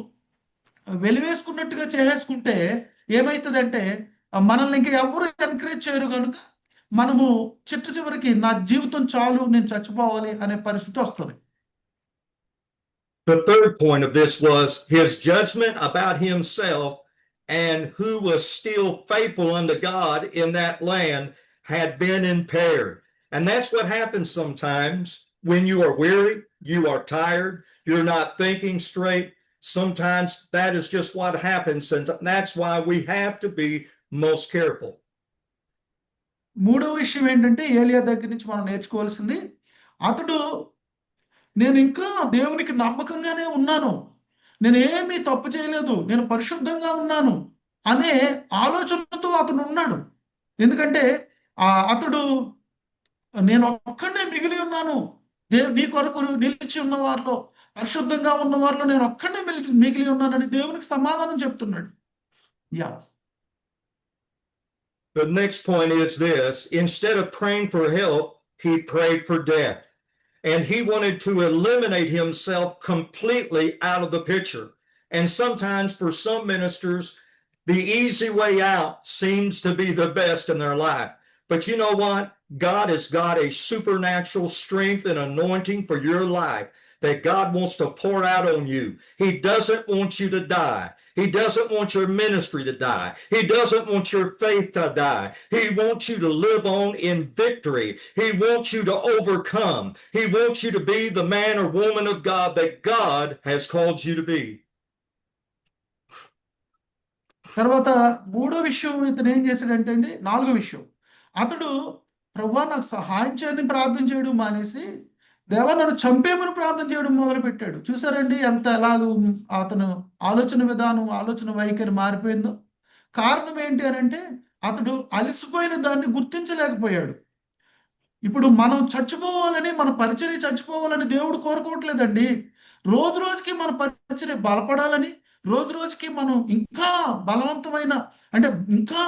వెలివేసుకున్నట్టుగా చేసేసుకుంటే ఏమవుతుందంటే మనల్ని ఇంకా ఎవరు ఎంకరేజ్ చేయరు కనుక మనము చివరికి నా జీవితం చాలు, నేను చచ్చిపోవాలి అనే పరిస్థితి వస్తుంది. The third point of this was his judgment about himself and who was still faithful unto God in that land had been impaired. And that's what happens sometimes when you are weary, you are tired, you're not thinking straight. Sometimes that is just what happens, and that's why we have to be most careful. మూడో విషయం ఏంటంటే ఏలియా దగ్గర నుంచి మనం నేర్చుకోవాల్సింది, అతడు నేను ఇంకా దేవునికి నమ్మకంగానే ఉన్నాను, నేను ఏమీ తప్పు చేయలేదు, నేను పరిశుద్ధంగా ఉన్నాను అనే ఆలోచనతో అతను ఉన్నాడు. ఎందుకంటే అతడు నేను ఒక్కడే మిగిలి ఉన్నాను, నీ కొరకు నిలిచి ఉన్న వారిలో, పరిశుద్ధంగా ఉన్న వారిలో నేను ఒక్కడే మిగిలి ఉన్నానని దేవునికి సమాధానం చెప్తున్నాడు. The next point is this: instead of praying for help, he prayed for death. And he wanted to eliminate himself completely out of the picture. And sometimes for some ministers, the easy way out seems to be the best in their life. But you know what? God has got a supernatural strength and anointing for your life that God wants to pour out on you. He doesn't want you to die. He doesn't want your ministry to die. He doesn't want your faith to die. He wants you to live on in victory. He wants you to overcome. He wants you to be the man or woman of God that God has called you to be. తర్వాత మూడో విషయం ఇతను ఏం చేశాడంటే అండి, నాలుగో విషయం, అతడు ప్రభువా నాకు సహాయం చేయని ప్రార్థన చేయడం మానేసి దేవా నన్ను చంపేమని ప్రార్థన చేయడం మొదలుపెట్టాడు. చూసారండి ఎంత ఎలాగో అతను ఆలోచన విధానం, ఆలోచన వైఖరి మారిపోయిందో. కారణం ఏంటి అని అంటే అతడు అలసిపోయిన దాన్ని గుర్తించలేకపోయాడు. ఇప్పుడు మనం చచ్చిపోవాలని, మన పరిచర్య చచ్చిపోవాలని దేవుడు కోరుకోవట్లేదండి. రోజు రోజుకి మన పరిచర్య బలపడాలని, రోజు రోజుకి మనం ఇంకా బలవంతమైన అంటే ఇంకా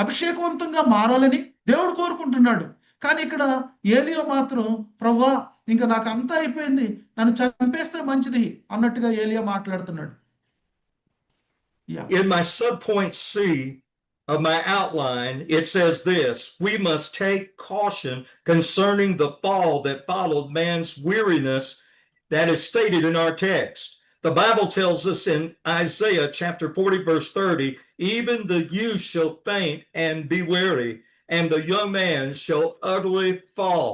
అభిషేకవంతంగా మారాలని దేవుడు కోరుకుంటున్నాడు. కానీ ఇక్కడ ఏలియా మాత్రం ప్రభువా ఇంకా నాకు అంతా అయిపోయింది, నన్ను చంపేస్తే మంచిది అన్నట్టుగా ఏలియా మాట్లాడుతున్నాడు. In my subpoint C of my outline, it says this: we must take caution concerning the fall that followed man's weariness that is stated in our text. The Bible tells us in Isaiah chapter 40 verse 30, even the youth shall faint and be weary, and the young man shall utterly fall.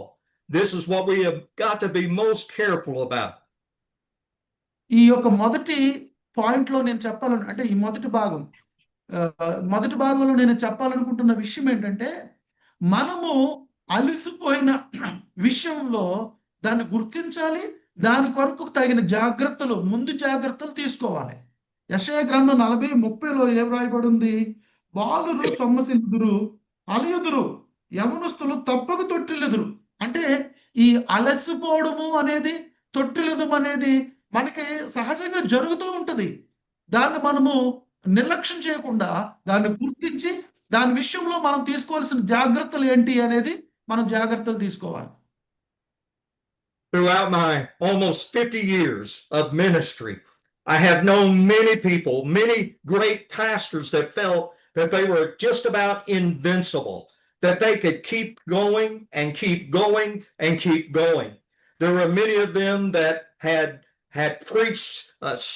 This is what we have got to be most careful about. ఈ యొక్క మొదటి పాయింట్ లో నేను అంటే ఈ మొదటి భాగంలో నేను చెప్పాలనుకుంటున్న విషయం ఏంటంటే, మనము అలసిపోయిన విషయంలో దాన్ని గుర్తించాలి, దాని కొరకు తగిన ముందు జాగ్రత్తలు తీసుకోవాలి. యెషయా గ్రంథం 40:30లో ఏం రాయబడి ఉంది? బాలురు సొమ్మసిల్లుదురు, అలయుదురు, యవనస్తులు తప్పక తొట్టిల్లుదురు. అంటే ఈ అలసిపోవడము అనేది, తొట్టిల్లడం అనేది మనకి సహజంగా జరుగుతూ ఉంటుంది. దాన్ని మనము నిర్లక్ష్యం చేయకుండా దాన్ని గుర్తించి దాని విషయంలో మనం తీసుకోవాల్సిన జాగ్రత్తలు ఏంటి అనేది మనం జాగ్రత్తలు తీసుకోవాలి. Throughout my almost 50 years of ministry, I have known many people, many great pastors that felt that they were just about invincible, that they could keep going and keep going and keep going. There were many of them that had preached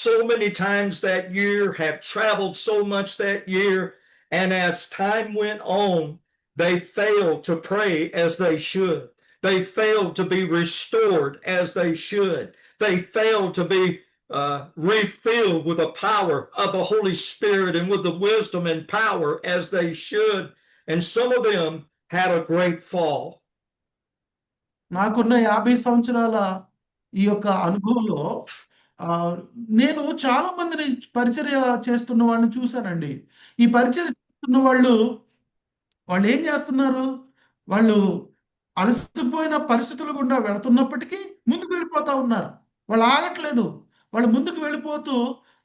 so many times that year, had traveled so much that year, and as time went on, they failed to pray as they should. They failed to be restored as they should. They failed to be refilled with the power of the Holy Spirit and with the wisdom and power as they should. And some of them had a great fall. నాకున్న 50 సంవత్సరాల ఈ యొక్క అనుభవంలో నేను చాలా మందిని పరిచర్య చేస్తున్న వాళ్ళని చూశానండి. ఈ పరిచర్య చేస్తున్న వాళ్ళు ఏం చేస్తున్నారు? వాళ్ళు అలసిపోయిన పరిస్థితులు గుండా వెళుతున్నప్పటికీ ముందుకు వెళ్ళిపోతా ఉన్నారు. వాళ్ళు ఆగట్లేదు. వాళ్ళు ముందుకు వెళ్ళిపోతూ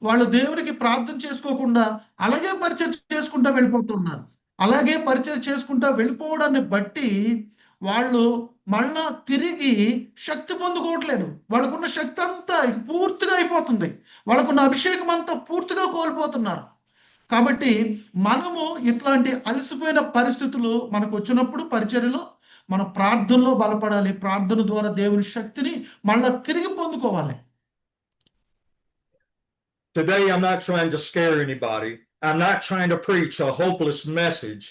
వాళ్ళు దేవునికి ప్రార్థన చేసుకోకుండా అలాగే పరిచర్య చేసుకుంటా వెళ్ళిపోతున్నారు. అలాగే పరిచర్య చేసుకుంటా వెళ్ళిపోవడాన్ని బట్టి వాళ్ళు మళ్ళా తిరిగి శక్తి పొందుకోవట్లేదు. వాళ్ళకున్న శక్తి అంతా పూర్తిగా అయిపోతుంది. వాళ్ళకున్న అభిషేకం అంతా పూర్తిగా కోల్పోతున్నారు. కాబట్టి మనము ఇట్లాంటి అలసిపోయిన పరిస్థితులు మనకు వచ్చినప్పుడు పరిచర్యలో మన ప్రార్థనలో బలపడాలి. ప్రార్థన ద్వారా దేవుని శక్తిని మళ్ళా తిరిగి పొందుకోవాలి. Today, I'm not trying to scare anybody. I'm not trying to preach a hopeless message.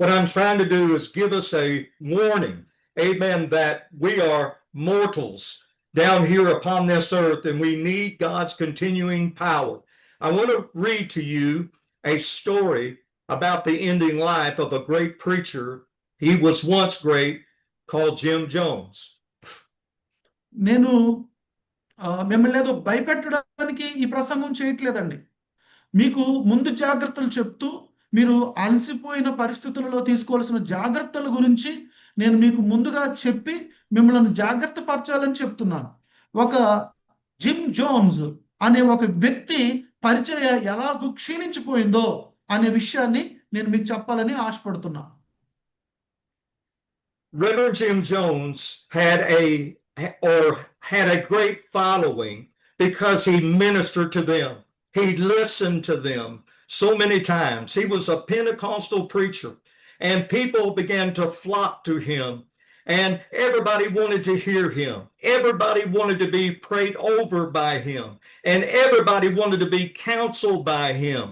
What I'm trying to do is give us a warning, amen, that we are mortals down here upon this earth and we need God's continuing power. I want to read to you a story about the ending life of a great preacher. He was once great, called Jim Jones. నేను మిమ్మల్ని ఏదో భయపెట్టడానికి ఈ ప్రసంగం చేయట్లేదండి. మీకు ముందు జాగ్రత్తలు చెప్తూ మీరు అలసిపోయిన పరిస్థితులలో తీసుకోవాల్సిన జాగ్రత్తల గురించి నేను మీకు ముందుగా చెప్పి మిమ్మల్ని జాగ్రత్త పరచాలని చెప్తున్నాను. ఒక జిమ్ జోన్స్ అనే ఒక వ్యక్తి పరిచర్య ఎలాగూ క్షీణించిపోయిందో అనే విషయాన్ని నేను మీకు చెప్పాలని ఆశపడుతున్నాను. Reverend Jim Jones had a great following because he ministered to them. He listened to them so many times. He was a Pentecostal preacher, and people began to flock to him, and everybody wanted to hear him. Everybody wanted to be prayed over by him, and everybody wanted to be counseled by him.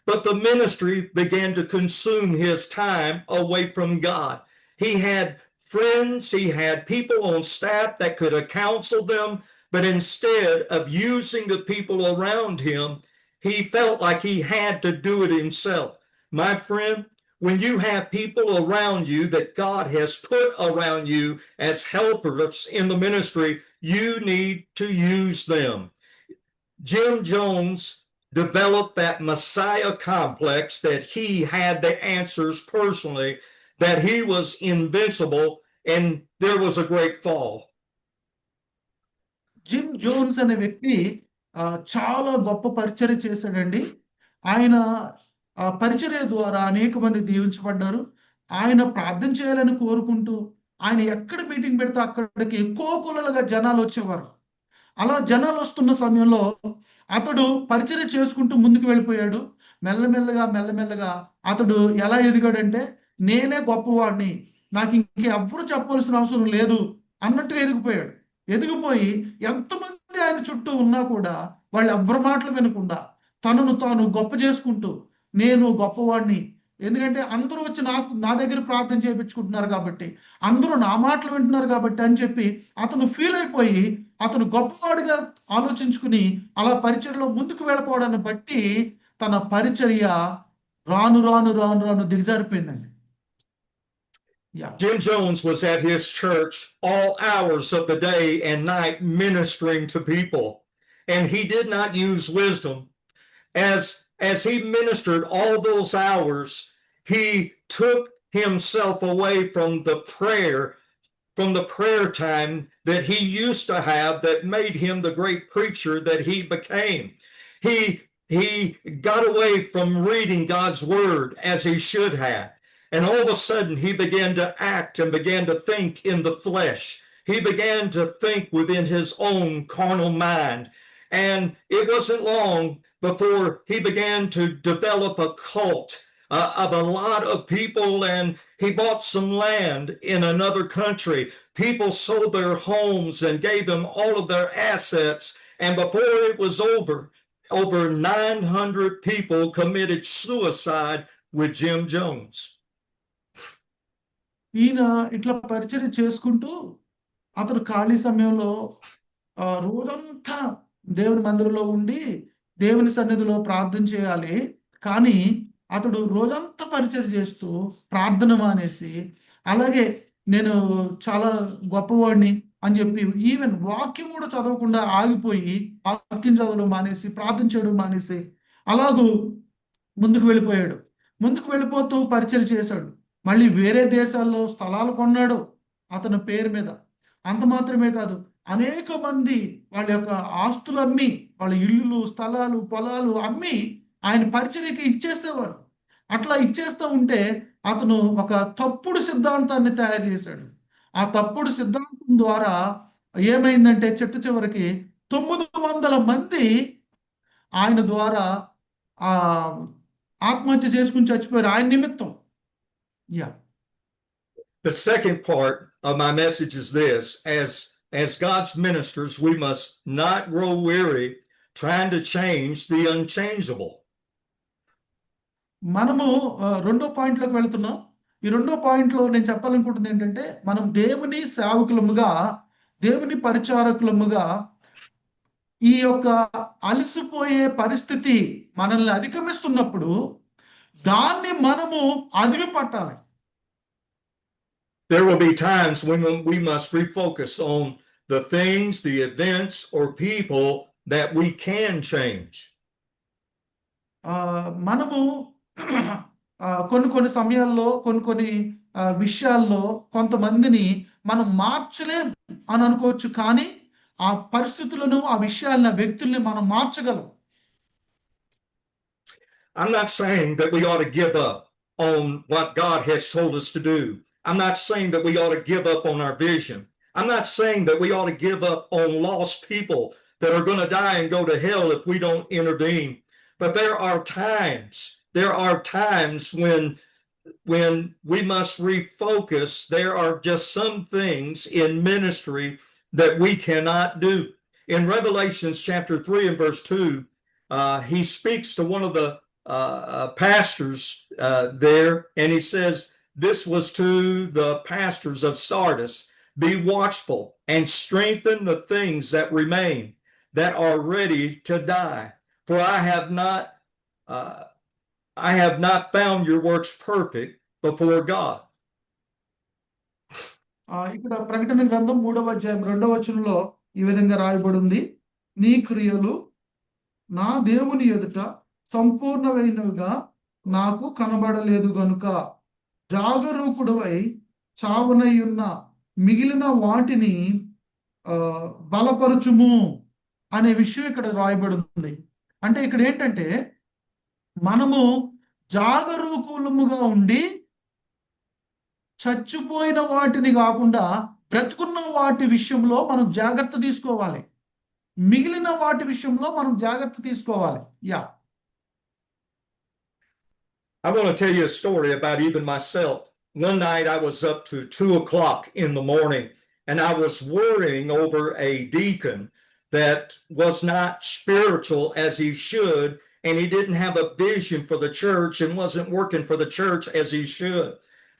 But the ministry began to consume his time away from God. He had friends, he had people on staff that could have counseled them, but instead of using the people around him, he felt like he had to do it himself. My friend, when you have people around you that God has put around you as helpers in the ministry, you need to use them. Jim Jones developed that Messiah complex, that he had the answers personally, that he was invincible, and there was a great fall. Jim Jones అనే వ్యక్తి చాలా గొప్ప పరిచర్య చేశాడండి. ఆయన పరిచర్య ద్వారా అనేక మంది దీవించబడ్డారు. ఆయన ప్రార్థన చేయాలని కోరుకుంటూ ఆయన ఎక్కడ మీటింగ్ పెడితే అక్కడికి కోకొల్లలుగా జనాలు వచ్చేవారు. అలా జనాలు వస్తున్న సమయంలో అతడు పరిచర్య చేసుకుంటూ ముందుకు వెళ్ళిపోయాడు. మెల్లమెల్లగా అతడు ఎలా ఎదిగాడంటే, నేనే గొప్పవాడిని, నాకు ఇంకెవ్వరు చెప్పవలసిన అవసరం లేదు అన్నట్టుగా ఎదిగిపోయి ఎంతమంది ఆయన చుట్టూ ఉన్నా కూడా వాళ్ళు ఎవ్వరి మాటలు వినకుండా తనను తాను గొప్ప చేసుకుంటూ, నేను గొప్పవాడిని, ఎందుకంటే అందరూ వచ్చి నా దగ్గర ప్రార్థన చేయించుకుంటున్నారు కాబట్టి, అందరూ నా మాటలు వింటున్నారు కాబట్టి అని చెప్పి అతను ఫీల్ అయిపోయి అతను గొప్పవాడిగా ఆలోచించుకుని అలా పరిచర్యలో ముందుకు వెళ్ళిపోవడాన్ని బట్టి తన పరిచర్య రాను దిగజారిపోయిందండి. Jim Jones was at his church all hours of the day and night ministering to people, and he did not use wisdom. As he ministered all those hours, he took himself away from the prayer from the prayer time that he used to have that made him the great preacher that he became. He got away from reading God's word as he should have. And all of a sudden, he began to act and began to think in the flesh. He began to think within his own carnal mind. And it wasn't long before he began to develop a cult of a lot of people, and he bought some land in another country. People sold their homes and gave them all of their assets. And before it was over 900 people committed suicide with Jim Jones. ఈయన ఇట్లా పరిచయం చేసుకుంటూ అతను ఖాళీ సమయంలో రోజంతా దేవుని మందిరంలో ఉండి దేవుని సన్నిధిలో ప్రార్థన చేయాలి. కానీ అతడు రోజంతా పరిచయం చేస్తూ ప్రార్థన మానేసి, అలాగే నేను చాలా గొప్పవాడిని అని చెప్పి ఈవెన్ వాక్యం కూడా చదవకుండా ఆగిపోయి, వాక్యం చదవడం మానేసి, ప్రార్థన చేయడం మానేసి అలాగూ ముందుకు వెళ్ళిపోయాడు. ముందుకు వెళ్ళిపోతూ పరిచయం చేశాడు. మళ్ళీ వేరే దేశాల్లో స్థలాలు కొన్నాడు అతని పేరు మీద. అంత మాత్రమే కాదు, అనేక మంది వాళ్ళ యొక్క ఆస్తులు అమ్మి, వాళ్ళ ఇళ్ళు, స్థలాలు, పొలాలు అమ్మి ఆయన పరిచర్యకి ఇచ్చేసేవారు. అట్లా ఇచ్చేస్తూ ఉంటే అతను ఒక తప్పుడు సిద్ధాంతాన్ని తయారు చేశాడు. ఆ తప్పుడు సిద్ధాంతం ద్వారా ఏమైందంటే చివరికి 900 మంది ఆయన ద్వారా ఆత్మహత్య చేసుకుని చచ్చిపోయారు ఆయన నిమిత్తం. Yeah. The second part of my message is this: as God's ministers, we must not grow weary trying to change the unchangeable. మనము రెండో పాయింట్లోకి వెళ్తున్నాం. ఈ రెండో పాయింట్లో నేను చెప్పాలనుకుంటుంది ఏంటంటే, మనం దేవుని సేవకులముగా, దేవుని పరిచారకులముగా ఈ యొక్క అలసిపోయే పరిస్థితి మనల్ని అధిగమిస్తున్నప్పుడు దాన్ని మనము అదిమి పట్టాలి. There will be times when we must refocus on the things, the events, or people that we can change. మనము కొన్ని సమయాల్లో కొన్ని విషయాల్లో కొంతమందిని మనం మార్చలేం అని అనుకోవచ్చు, కానీ ఆ పరిస్థితులను, ఆ విషయాలను, ఆ వ్యక్తుల్ని మనం మార్చగలం. I'm not saying that we ought to give up on what God has told us to do. I'm not saying that we ought to give up on our vision. I'm not saying that we ought to give up on lost people that are going to die and go to hell if we don't intervene. But there are times when we must refocus. There are just some things in ministry that we cannot do. In Revelations chapter 3 and verse 2, he speaks to one of the pastors there, and he says, this was to the pastors of Sardis: be watchful and strengthen the things that remain, that are ready to die. For I have not found your works perfect before God. ఇక్కడ ప్రకటన గ్రంథం 3వ అధ్యాయం 2వ వచనంలో ఈ విధంగా రాయబడి ఉంది: నీ క్రియలు నా దేవుని ఎదుట సంపూర్ణమైనవిగా నాకు కనబడలేదు గనుక జాగరూకుడవై చావనయ్యున్న మిగిలిన వాటిని బలపరచుము అనే విషయం ఇక్కడ రాయబడి ఉంది. అంటే ఇక్కడ ఏంటంటే, మనము జాగరూకులముగా ఉండి చచ్చిపోయిన వాటిని కాకుండా బ్రతుకున్న వాటి విషయంలో మనం జాగ్రత్త తీసుకోవాలి. మిగిలిన వాటి విషయంలో మనం జాగ్రత్త తీసుకోవాలి. I want to tell you a story about even myself. One night I was up to 2 o'clock in the morning, and I was worrying over a deacon that was not spiritual as he should, and he didn't have a vision for the church and wasn't working for the church as he should.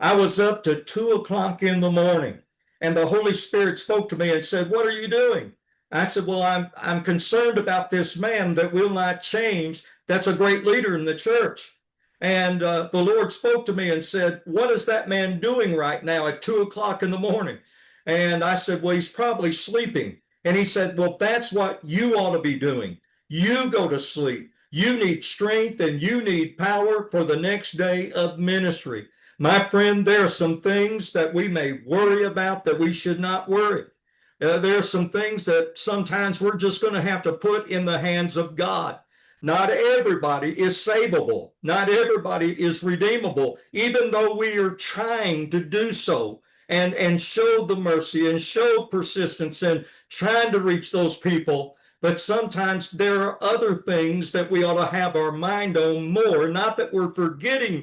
I was up to 2 o'clock in the morning, and the Holy Spirit spoke to me and said, "What are you doing?" I said, "Well, I'm concerned about this man that will not change. That's a great leader in the church." And the Lord spoke to me and said, "What is that man doing right now at 2 o'clock in the morning?" And I said, "Well, he's probably sleeping." And he said, "Well, that's what you ought to be doing. You go to sleep. You need strength and you need power for the next day of ministry. My friend, there are some things that we may worry about that we should not worry. There are some things that sometimes we're just going to have to put in the hands of God. Not everybody is savable. Not everybody is redeemable, even though we are trying to do so and show the mercy and show persistence and trying to reach those people. But sometimes there are other things that we ought to have our mind on more. Not that we're forgetting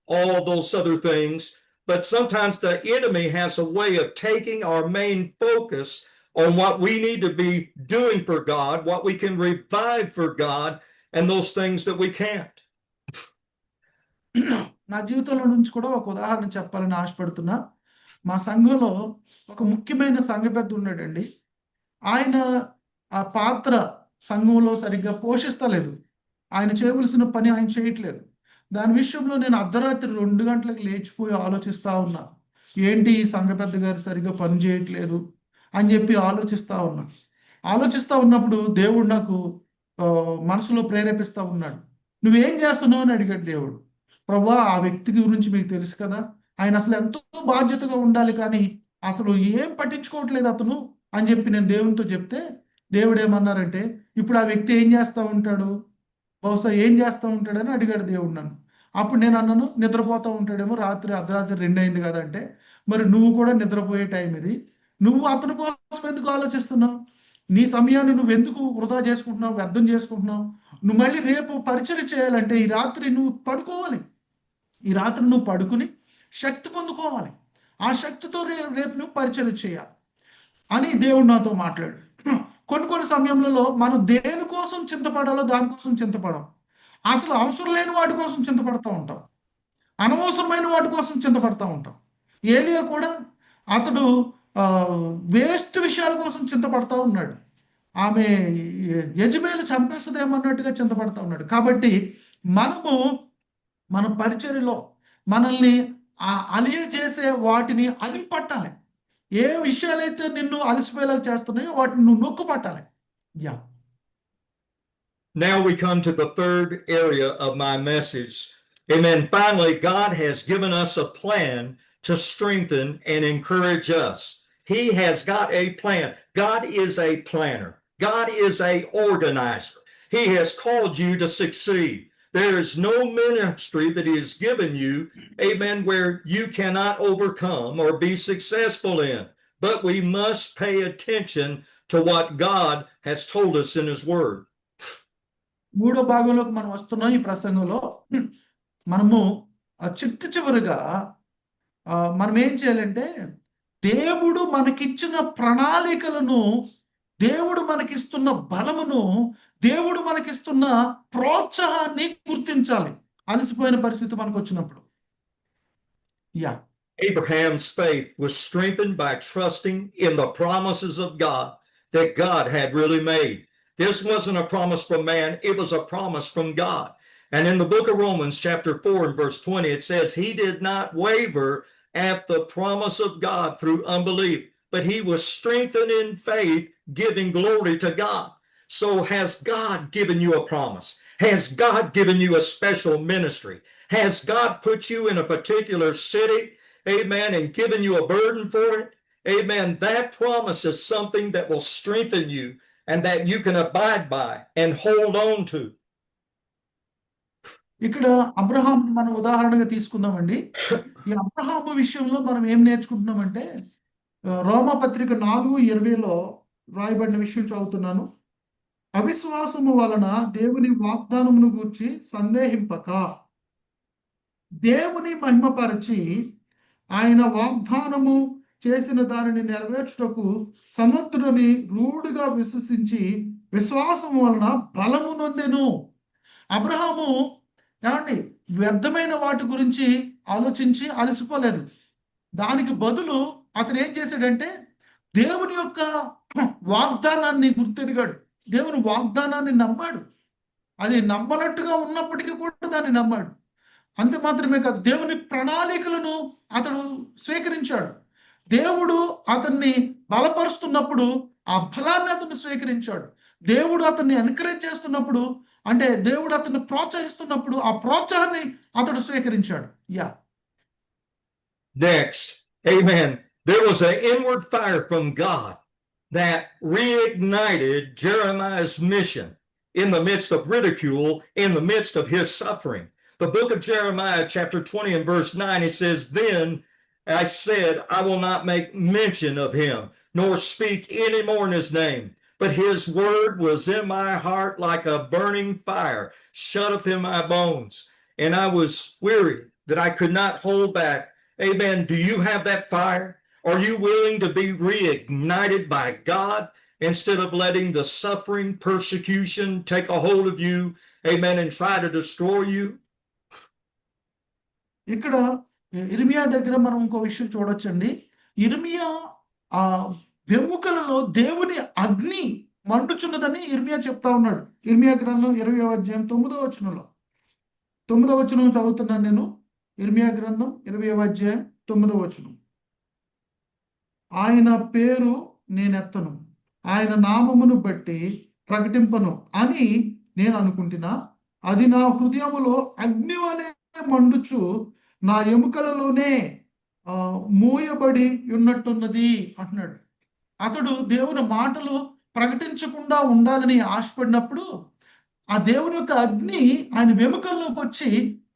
all those other things, but sometimes the enemy has a way of taking our main focus on what we need to be doing for God, what we can revive for God, and those things that we can't. నా జీవితంలో నుంచి కూడా ఒక ఉదాహరణ చెప్పాలని ఆశపడుతున్నా. మా సంఘంలో ఒక ముఖ్యమైన సంఘ పెద్ద ఉన్నాడండి. ఆయన ఆ పాత్ర సంఘంలో సరిగ్గా పోషిస్తలేదు. ఆయన చేయవలసిన పని ఆయన చేయట్లేదు. దాని విషయంలో నేను అర్ధరాత్రి 2 గంటలకు లేచిపోయి ఆలోచిస్తా ఉన్నా. ఏంటి ఈ సంఘ పెద్ద గారు సరిగ్గా పని చేయట్లేదు అని చెప్పి ఆలోచిస్తా ఉన్నప్పుడు దేవుడు నాకు మనసులో ప్రేరేపిస్తా ఉన్నాడు. నువ్వేం చేస్తున్నావు అని అడిగాడు దేవుడు. ప్రభువా, ఆ వ్యక్తి గురించి మీకు తెలుసు కదా, ఆయన అసలు ఎంతో బాధ్యతగా ఉండాలి, కానీ అసలు ఏం పట్టించుకోవట్లేదు అతను అని చెప్పి నేను దేవునితో చెప్తే, దేవుడు ఏమన్నారంటే, ఇప్పుడు ఆ వ్యక్తి ఏం చేస్తూ ఉంటాడు, బహుశా ఏం చేస్తూ ఉంటాడని అడిగాడు దేవుడు నన్ను. అప్పుడు నేను అన్నాను, నిద్రపోతూ ఉంటాడేమో, అర్ధరాత్రి 2 అయింది కదంటే, మరి నువ్వు కూడా నిద్రపోయే టైం ఇది, నువ్వు అతని కోసం ఎందుకు ఆలోచిస్తున్నావు? నీ సమయాన్ని నువ్వు ఎందుకు వృధా చేసుకుంటున్నావు, వ్యర్థం చేసుకుంటున్నావు? నువ్వు మళ్ళీ రేపు పరిచయం చేయాలంటే ఈ రాత్రి నువ్వు పడుకోవాలి. ఈ రాత్రి నువ్వు పడుకుని శక్తి పొందుకోవాలి. ఆ శక్తితో రేపు నువ్వు పరిచయం చేయాలి అని దేవుడు నాతో మాట్లాడు. కొన్ని సమయంలో మనం దేనికోసం చింతపడాలో దానికోసం చింతపడం. అసలు అవసరం లేని వాటి కోసం చింతపడతా ఉంటాం, అనవసరమైన వాటి కోసం చింతపడతా ఉంటాం. ఏలియా కూడా అతడు వేస్ట్ విషయాల కోసం చింతపడతా ఉన్నాడు. ఆమె యజబేలు చంపేస్తుందేమన్నట్టుగా చింతపడతా ఉన్నాడు. కాబట్టి మన పరిచర్యలో మనల్ని అలియ చేసే వాటిని అదిలి పట్టాలి. ఏ విషయాలైతే నిన్ను అలసిపోయేలా చేస్తున్నాయో వాటిని నువ్వు నొక్కు పట్టాలి. Now we come to the third area of my message. Amen. Finally, God has given us a plan to strengthen and encourage us. He has got a plan. God is a planner. God is a organizer. He has called you to succeed. There is no ministry that He has given you, amen, where you cannot overcome or be successful in. But we must pay attention to what God has told us in His Word. మూడో భాగంలోకి మనం వస్తున్నాం. ఈ ప్రసంగంలో మనము చివరిగా మనం ఏం చేయాలంటే, దేవుడు మనకిచ్చిన ప్రణాళికలను, దేవుడు మనకిస్తున్న బలమును, దేవుడు మనకిస్తున్న ప్రోత్సాహాన్ని గుర్తించాలి అలసిపోయిన పరిస్థితి మనకు వచ్చినప్పుడు. Abraham's faith was strengthened by trusting in the promises of God that God had really made. This wasn't a promise from man, it was a promise from God. And in the book of Romans chapter 4 and verse 20, it says, He did not waver at the promise of God through unbelief, but he was strengthened in faith, giving glory to God. So has God given you a promise? Has God given you a special ministry? Has God put you in a particular city, amen, and given you a burden for it? Amen. That promise is something that will strengthen you and that you can abide by and hold on to. ఇక్కడ అబ్రహాం మనం ఉదాహరణగా తీసుకుందామండి. ఈ అబ్రహాము విషయంలో మనం ఏం నేర్చుకుంటున్నామంటే, రోమాపత్రిక 4:20లో రాయబడిన విషయం చదువుతున్నాను. అవిశ్వాసము వలన దేవుని వాగ్దానమును గూర్చి సందేహింపక దేవుని మహిమపరచి ఆయన వాగ్దానము చేసిన దానిని నెరవేర్చుటకు సమర్థుడని రూఢిగా విశ్వసించి విశ్వాసము వలన బలము నొందెను. అబ్రహాము వ్యర్థమైన వాటి గురించి ఆలోచించి అలసిపోలేదు. దానికి బదులు అతను ఏం చేశాడంటే, దేవుని యొక్క వాగ్దానాన్ని గుర్తెరిగాడు, దేవుని వాగ్దానాన్ని నమ్మాడు. అది నమ్మనట్టుగా ఉన్నప్పటికీ కూడా దాన్ని నమ్మాడు. అంతే మాత్రమే కాదు, దేవుని ప్రణాళికలను అతడు స్వీకరించాడు. దేవుడు అతన్ని బలపరుస్తున్నప్పుడు ఆ బలాన్ని అతను స్వీకరించాడు. దేవుడు అతన్ని ఎన్కరేజ్ చేస్తున్నప్పుడు, అంటే దేవుడు అతన్ని ప్రోత్సహిస్తున్నప్పుడు ఆ ప్రోత్సాహాన్ని అతడు స్వీకరించాడు. Next, amen, there was an inward fire from God that reignited Jeremiah's mission in the midst of ridicule, in the midst of his suffering. The book of Jeremiah, chapter 20 and verse 9, it says, "Then I said, I will not make mention of him, nor speak any more in his name. But his word was in my heart like a burning fire, shut up in my bones. And I was weary that I could not hold back." Amen. Do you have that fire? Are you willing to be reignited by God instead of letting the suffering, persecution take a hold of you, amen, and try to destroy you? ఇక్కడ ఇర్మియా దగ్గర మనం ఇంకో విషయం చూడొచ్చండి. ఇర్మియా ఆ వెముకలలో దేవుని అగ్ని మండుచున్నదని ఇర్మియా చెప్తా ఉన్నాడు. ఇర్మియా గ్రంథం 20వ అధ్యాయం 9వ వచనంలో. 9వ వచనం చదువుతున్నాను నేను. ఇర్మియా గ్రంథం 20వ అధ్యాయం 9వ వచనం. ఆయన పేరు నేనెత్తను, ఆయన నామమును బట్టి ప్రకటింపను అని నేను అనుకుంటున్నా. అది నా హృదయములో అగ్ని వలె మండుచు నా ఎముకలలోనే మూయబడి ఉన్నట్టున్నది అంటున్నాడు. అతడు దేవుని మాటలు ప్రకటించకుండా ఉండాలని ఆశపడినప్పుడు ఆ దేవుని యొక్క అగ్ని ఆయన వెముకల్లోకి వచ్చి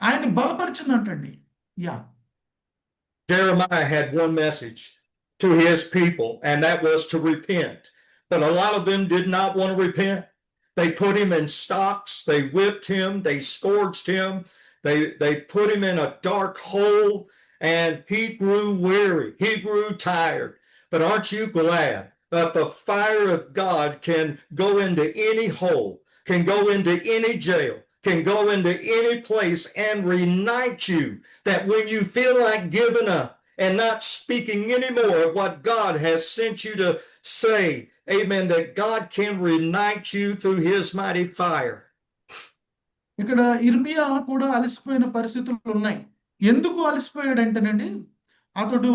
ఆయన బలపరిచిందంటండి. Jeremiah had one message to his people, and that was to repent. But a lot of them did not want to repent. They put him in stocks, they whipped him, they scourged him, they put him in a dark hole, and he grew weary, he grew tired. But aren't you glad that the fire of God can go into any hole, can go into any jail, can go into any place and reunite you, that when you feel like giving up and not speaking anymore of what God has sent you to say, amen, that God can reunite you through his mighty fire. ఇక్కడ ఇర్మియా కూడా అలసిపోయిన పరిస్థితులు ఉన్నాయి. ఎందుకు అలసిపోయాడంటేనండి, అతడు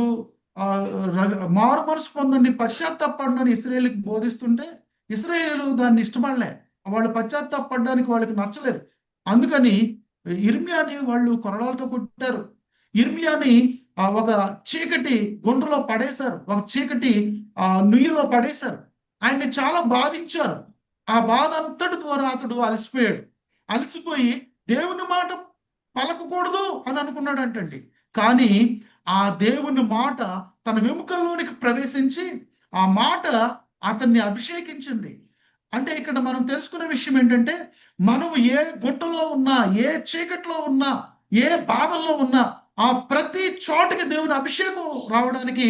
మారు మనసు పొందండి, పశ్చాత్తాపడండి ఇశ్రాయేలుకి బోధిస్తుంటే ఇశ్రాయేలు దాన్ని ఇష్టపడలే. వాళ్ళు పశ్చాత్తాపడడానికి వాళ్ళకి నచ్చలేదు. అందుకని ఇర్మియాని వాళ్ళు కొరడాలతో కొట్టారు. ఇర్మియాని ఒక చీకటి గుంటలో పడేశారు, ఒక చీకటి నుయ్యిలో పడేశారు. ఆయన్ని చాలా బాధించారు. ఆ బాధ అంతటి ద్వారా అతడు అలసిపోయాడు. అలసిపోయి దేవుని మాట పలకకూడదు అని అనుకున్నాడంటండి. కానీ ఆ దేవుని మాట తన వెముకల్లోనికి ప్రవేశించి ఆ మాట అతన్ని అభిషేకించింది. అంటే ఇక్కడ మనం తెలుసుకునే విషయం ఏంటంటే, మనం ఏ గుంటలో ఉన్నా, ఏ చీకట్లో ఉన్నా, ఏ బాధల్లో ఉన్నా, ఆ ప్రతి చోటకి దేవుని అభిషేకం రావడానికి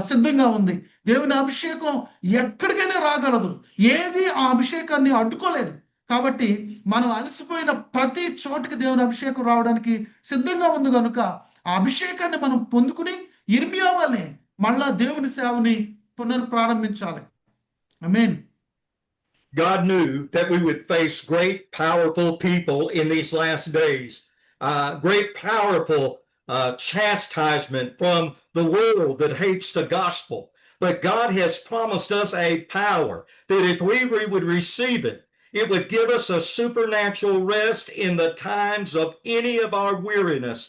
సిద్ధంగా ఉంది. దేవుని అభిషేకం ఎక్కడికైనా రాగలదు. ఏది ఆ అభిషేకాన్ని అడ్డుకోలేదు. కాబట్టి మనం అలసిపోయిన ప్రతి చోటకి దేవుని అభిషేకం రావడానికి సిద్ధంగా ఉంది కనుక ఆ అభిషేకాన్ని మనం పొందుకుని ఇర్మియా వల్లే మళ్ళా దేవుని సేవని పునర్ప్రారంభించాలి. ఆమేన్. God knew that we would face great, powerful people in these last days. Great, powerful chastisement from the world that hates the gospel. But God has promised us a power that if we would receive it, it would give us a supernatural rest in the times of any of our weariness.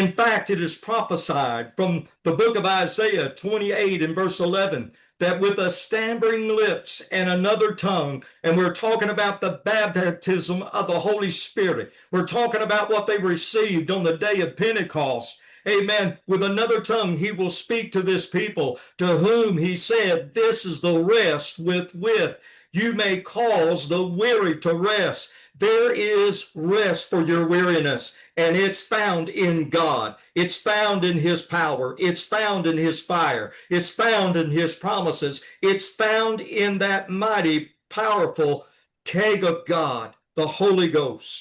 In fact, it is prophesied from the book of Isaiah 28 and verse 11, that with a stammering lips and another tongue, and we're talking about the baptism of the Holy Spirit. We're talking about what they received on the day of Pentecost. Amen. With another tongue, he will speak to this people, to whom he said, "This is the rest with you may cause the weary to rest." There is rest for your weariness, and it's found in God. It's found in his power. It's found in his fire. It's found in his promises. It's found in that mighty, powerful keg of God, the Holy Ghost.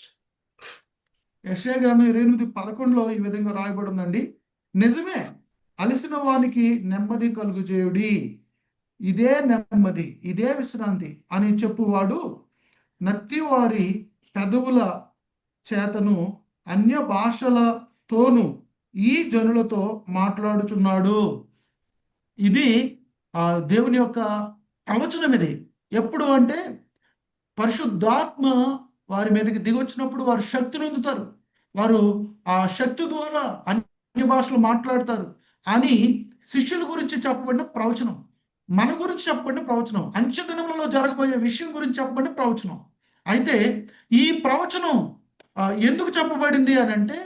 యెషయా గ్రంథం 28:11లో ఈ విధంగా రాయబడి ఉందండి. నిజమే, అలసిన వానికి నెమ్మది కలుగుజేయుడి, ఇదే నెమ్మది, ఇదే విశ్రాంతి అని చెప్పువాడు నత్తివారి పెదవుల చేతను అన్య భాషలతోను ఈ జనులతో మాట్లాడుచున్నాడు. ఇది దేవుని యొక్క ప్రవచనం. ఇది ఎప్పుడు అంటే పరిశుద్ధాత్మ వారి మీదకి దిగొచ్చినప్పుడు వారు శక్తిని పొందుతారు. వారు ఆ శక్తి ద్వారా అన్య భాషలు మాట్లాడతారు అని శిష్యుల గురించి చెప్పబడిన ప్రవచనం, మన గురించి చెప్పబడిన ప్రవచనం, అంచె దినములలో జరగబోయే విషయం గురించి చెప్పబడిన ప్రవచనం. అయితే ఈ ప్రవచనం ఎందుకు చెప్పబడింది అని అంటే,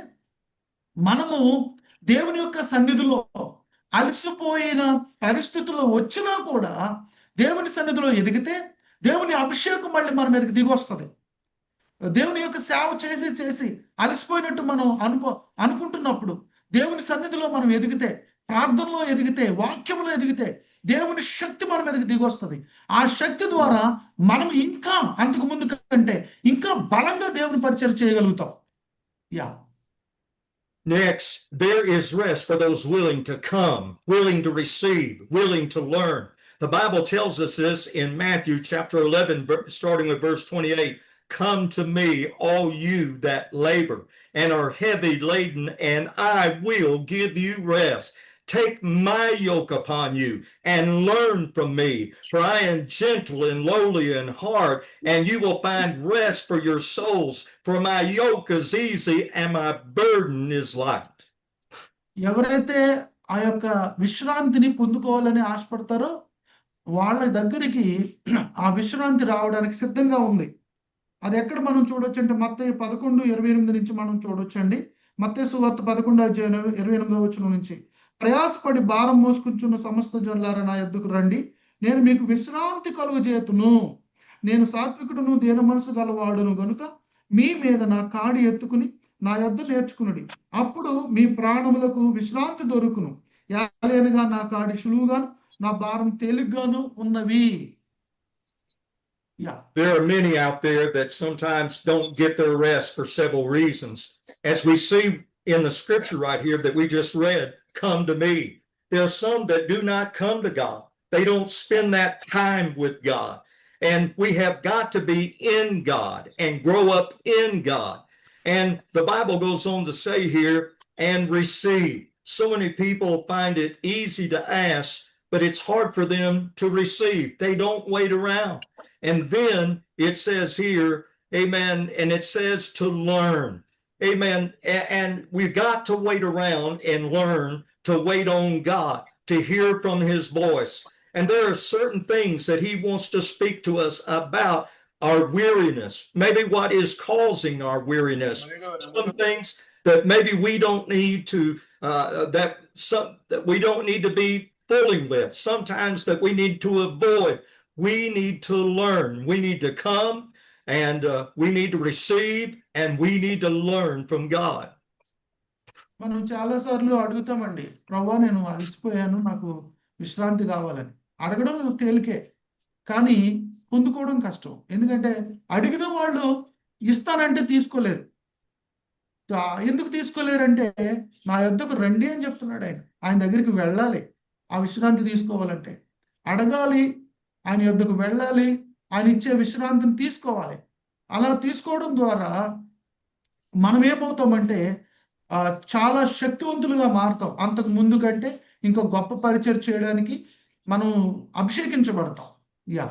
మనము దేవుని యొక్క సన్నిధిలో అలసిపోయిన పరిస్థితుల్లో వచ్చినా కూడా దేవుని సన్నిధిలో ఎదిగితే దేవుని అభిషేకం మళ్ళీ మన మీదకి దిగి వస్తుంది. దేవుని యొక్క సేవ చేసి చేసి అలసిపోయినట్టు మనం అనుకుంటున్నప్పుడు దేవుని సన్నిధిలో మనం ఎదిగితే, ప్రార్థనలో ఎదిగితే, వాక్యంలో ఎదిగితే దేవుని శక్తి మన మీదకి దిగి వస్తుంది. ఆ శక్తి ద్వారా మనం ఇంకా అంతకు ముందు కంటే ఇంకా బలంగా దేవుని పరిచయం చేయగలుగుతాం. Yeah. Next, there is rest for those willing to come, willing to receive, willing to learn. The Bible tells us this in Matthew chapter 11, starting with verse 28. Come to me, all you that labor and are heavy laden, and I will give you rest. Take my yoke upon you and learn from me, for I am gentle and lowly in heart, and you will find rest for your souls. For my yoke is easy and my burden is light. ఎవరైతే ఆ యొక్క విశ్రాంతిని పొందుకోవాలని ఆశపడతారో వాళ్ళ దగ్గరికి ఆ విశ్రాంతి రావడానికి సిద్ధంగా ఉంది. అది ఎక్కడ మనం చూడొచ్చు అంటే మత్తయి 11:28 నుంచి మనం చూడొచ్చండి. మత్తయి సువార్త 11:28 నుంచి, ప్రయాసపడి భారం మోసుకుంటున్న సమస్త జనులారా నా యొద్దకు రండి, నేను మీకు విశ్రాంతి కలుగజేతును. నేను సాత్వికుడును దీన మనసు గలవాడును గనుక మీ మీద నా కాడి ఎత్తుకుని నా యొద్ద నేర్చుకునుడి, అప్పుడు మీ ప్రాణములకు విశ్రాంతి దొరుకును. యాలేనగా నా కాడి సులువుగాను నా భారం తేలిగ్గాను ఉన్నవి. Yeah. There are many out there that sometimes don't get their rest for several reasons. As we see in the scripture right here that we just read, come to me. There are some that do not come to God. They don't spend that time with God. And we have got to be in God and grow up in God. And the Bible goes on to say here, and receive. So many people find it easy to ask, but it's hard for them to receive. They don't wait around. And then it says here, amen, and it says to learn. Amen. And we've got to wait around and learn to wait on God, to hear from his voice. And there are certain things that he wants to speak to us about our weariness, maybe what is causing our weariness, some things that maybe we don't need to, that we don't need to be fooling with, sometimes that we need to avoid. We need to learn. We need to come and we need to receive and we need to learn from God. మనం చాలాసార్లు అడుగుతామండి, ప్రభువా నేను అలసిపోయాను, నాకు విశ్రాంతి కావాలని. అడగడం తేలికే, కానీ పొందుకోవడం కష్టం. ఎందుకంటే అడిగిన వాళ్ళు ఇస్తానంటే తీసుకోలేరు. ఎందుకు తీసుకోలేరంటే నా యొద్దకు రండి అని చెప్తున్నాడు ఆయన. ఆయన దగ్గరికి వెళ్ళాలి ఆ విశ్రాంతి తీసుకోవాలంటే. అడగాలి, ఆయన యొద్దకు వెళ్ళాలి, ఆయన ఇచ్చే విశ్రాంతిని తీసుకోవాలి. అలా తీసుకోవడం ద్వారా మనం ఏమవుతామంటే చాలా శక్తివంతులుగా మారుతాం. అంతకు ముందు కంటే ఇంకో గొప్ప పరిచయం చేయడానికి మనం అభిషేకించబడతాం. Yeah.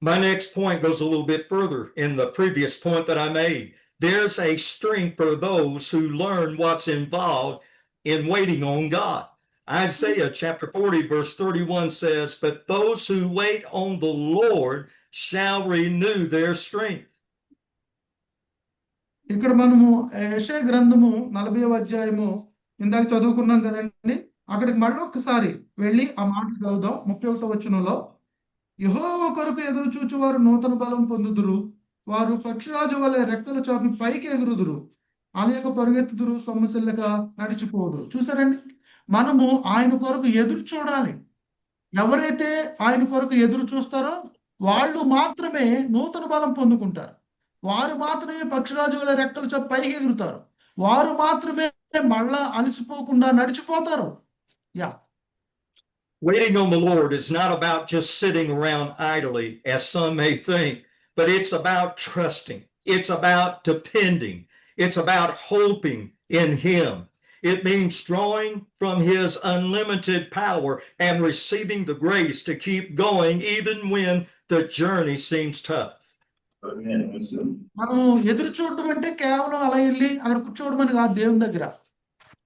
My next point goes a little bit further in the previous point that I made. There's a strength for those who learn what's involved in waiting on God. Isaiah chapter 40 verse 31 says, but those who wait on the Lord shall renew their strength. ఇక్కడ మనము యెషయా గ్రంథము 40వ అధ్యాయము ఇందాక చదువుకున్నాం కదండి. అక్కడికి మళ్ళీ ఒక్కసారి వెళ్ళి ఆ మాట చదువుదాం. 31వ వచనంలో, యెహోవా కొరకు ఎదురు చూచువారు నూతన బలం పొందుదురు, వారు పక్షిరాజు వలె రెక్కలు చాపి పైకి ఎగురుదురు, అనేక పరుగెత్తుదురు, సొమ్మసిల్లక నడిచిపోదురు. చూసారండి, మనము ఆయన కొరకు ఎదురు చూడాలి. ఎవరైతే ఆయన కొరకు ఎదురు చూస్తారో వాళ్ళు మాత్రమే నూతన బలం పొందుకుంటారు. వారు మాత్రమే పక్షిరాజు వలె రెక్కలు చాపి పైకి ఎగురుతారు. వారు మాత్రమే మళ్ళా అలసిపోకుండా నడిచిపోతారు. Yeah. Waiting on the Lord is not about just sitting around idly, as some may think, but it's about trusting. It's about depending. It's about hoping in him. It means drawing from his unlimited power and receiving the grace to keep going even when the journey seems tough. మనం ఎదురు చూడడం అంటే కేవలం అలా వెళ్ళి అక్కడ కూర్చోవడం అని కాదు. దేవుని దగ్గర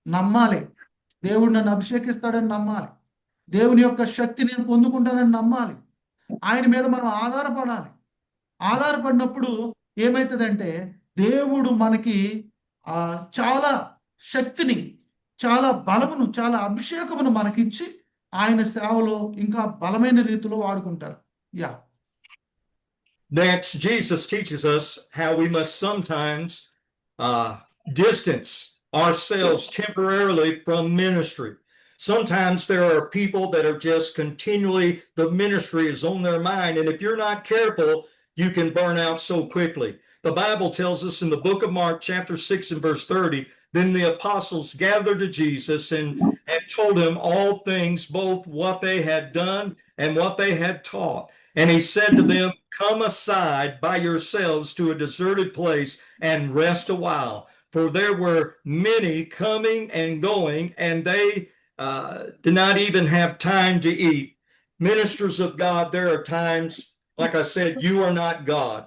నమ్మాలి. దేవుడు నన్ను అభిషేకిస్తాడని నమ్మాలి. దేవుని యొక్క శక్తి నేను పొందుకుంటానని నమ్మాలి. ఆయన మీద మనం ఆధారపడాలి. ఆధారపడినప్పుడు ఏమైతదంటే దేవుడు మనకి చాలా శక్తిని, చాలా బలమును, చాలా అభిషేకమును మనకిచ్చి ఆయన సేవలో ఇంకా బలమైన రీతిలో వాడుకుంటారు. Yeah. Next, Jesus teaches us how we must sometimes distance ourselves temporarily from ministry. Sometimes there are people that are just continually, the ministry is on their mind. And if you're not careful, you can burn out so quickly. The Bible tells us in the book of Mark, chapter 6 and verse 30, then the apostles gathered to Jesus and told him all things, both what they had done and what they had taught. And he said to them, come aside by yourselves to a deserted place and rest a while. For there were many coming and going, and they did not even have time to eat. Ministers of God, there are times, like I said, you are not God.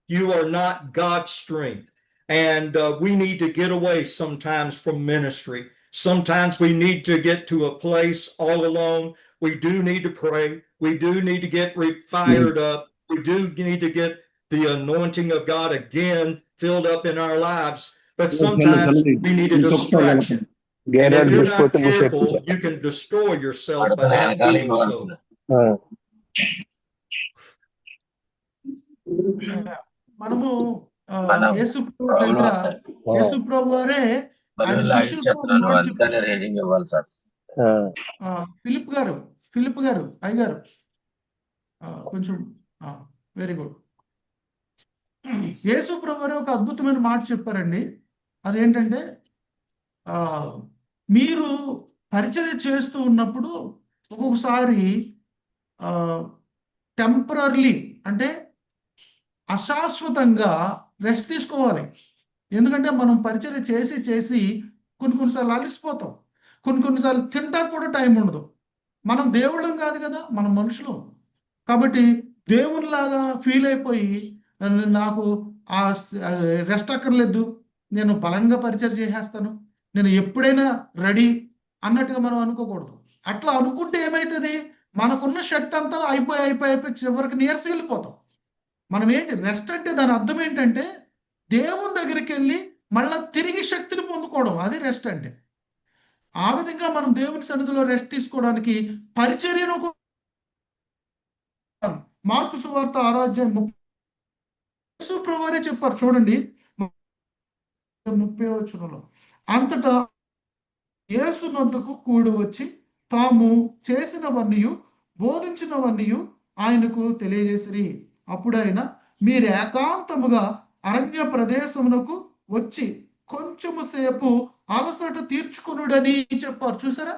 You are not God's strength. And we need to get away sometimes from ministry. Sometimes we need to get to a place all alone. We do need to pray. We do need to get fired up. We do need to get the anointing of God again filled up in our lives. But sometimes we need a distraction. And if you're not careful, you can destroy yourself by not doing so. మనము యేసు ప్రభు వారే ఆయన శిష్యులతో ఫిలిప్ గారు అయ్యగారు కొంచెం వెరీ గుడ్. యేసు ప్రభు వారే ఒక అద్భుతమైన మాట చెప్పారండి. అదేంటంటే మీరు పరిచర్య చేస్తూ ఉన్నప్పుడు ఒక్కొక్కసారి టెంపరర్లీ అంటే అశాశ్వతంగా రెస్ట్ తీసుకోవాలి. ఎందుకంటే మనం పరిచర్య చేసి కొన్నిసార్లు అలసిపోతాం. కొన్నిసార్లు తింటా కూడా టైం ఉండదు. మనం దేవుళ్ళం కాదు కదా, మనం మనుషులు. కాబట్టి దేవునిలాగా ఫీల్ అయిపోయి నాకు ఆ రెస్ట్ అక్కర్లేదు, నేను బలంగా పరిచర్య చేసేస్తాను, నేను ఎప్పుడైనా రెడీ అన్నట్టుగా మనం అనుకోకూడదు. అట్లా అనుకుంటే ఏమవుతుంది, మనకున్న శక్తి అంతా అయిపోయి చివరికి నీరసి వెళ్ళిపోతాం. మనం ఏంటి రెస్ట్ అంటే దాని అర్థం ఏంటంటే దేవుని దగ్గరికి వెళ్ళి మళ్ళా తిరిగి శక్తిని పొందుకోవడం, అది రెస్ట్ అంటే. ఆ విధంగా మనం దేవుని సన్నిధిలో రెస్ట్ తీసుకోవడానికి పరిచర్యను మార్కు సువార్త 6వ అధ్యాయం యేసు ప్రభువారే చెప్పారు చూడండి 30వ వచనంలో, అంతటా యేసు నొద్దకు కూడి వచ్చి తాము చేసినవన్నీ బోధించినవన్నీ ఆయనకు తెలియజేసిరి. అప్పుడైన మీరు ఏకాంతముగా అరణ్య ప్రదేశమునకు వచ్చి కొంచెము సేపు అలసట తీర్చుకునుడని చెప్పారు. చూసారా,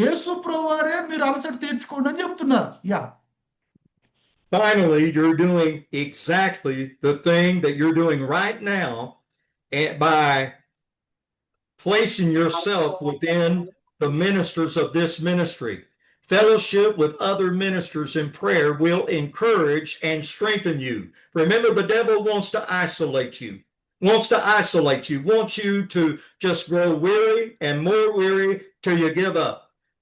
యేసు ప్రభువారే మీరు అలసట తీర్చుకోండి అని చెప్తున్నారు. Yeah. Finally, you're doing exactly the thing that you're doing right now by placing yourself within the ministers of this ministry. Fellowship with other ministers in prayer will encourage and strengthen you. Remember, the devil wants to isolate you, wants you to just grow weary and more weary till you give up.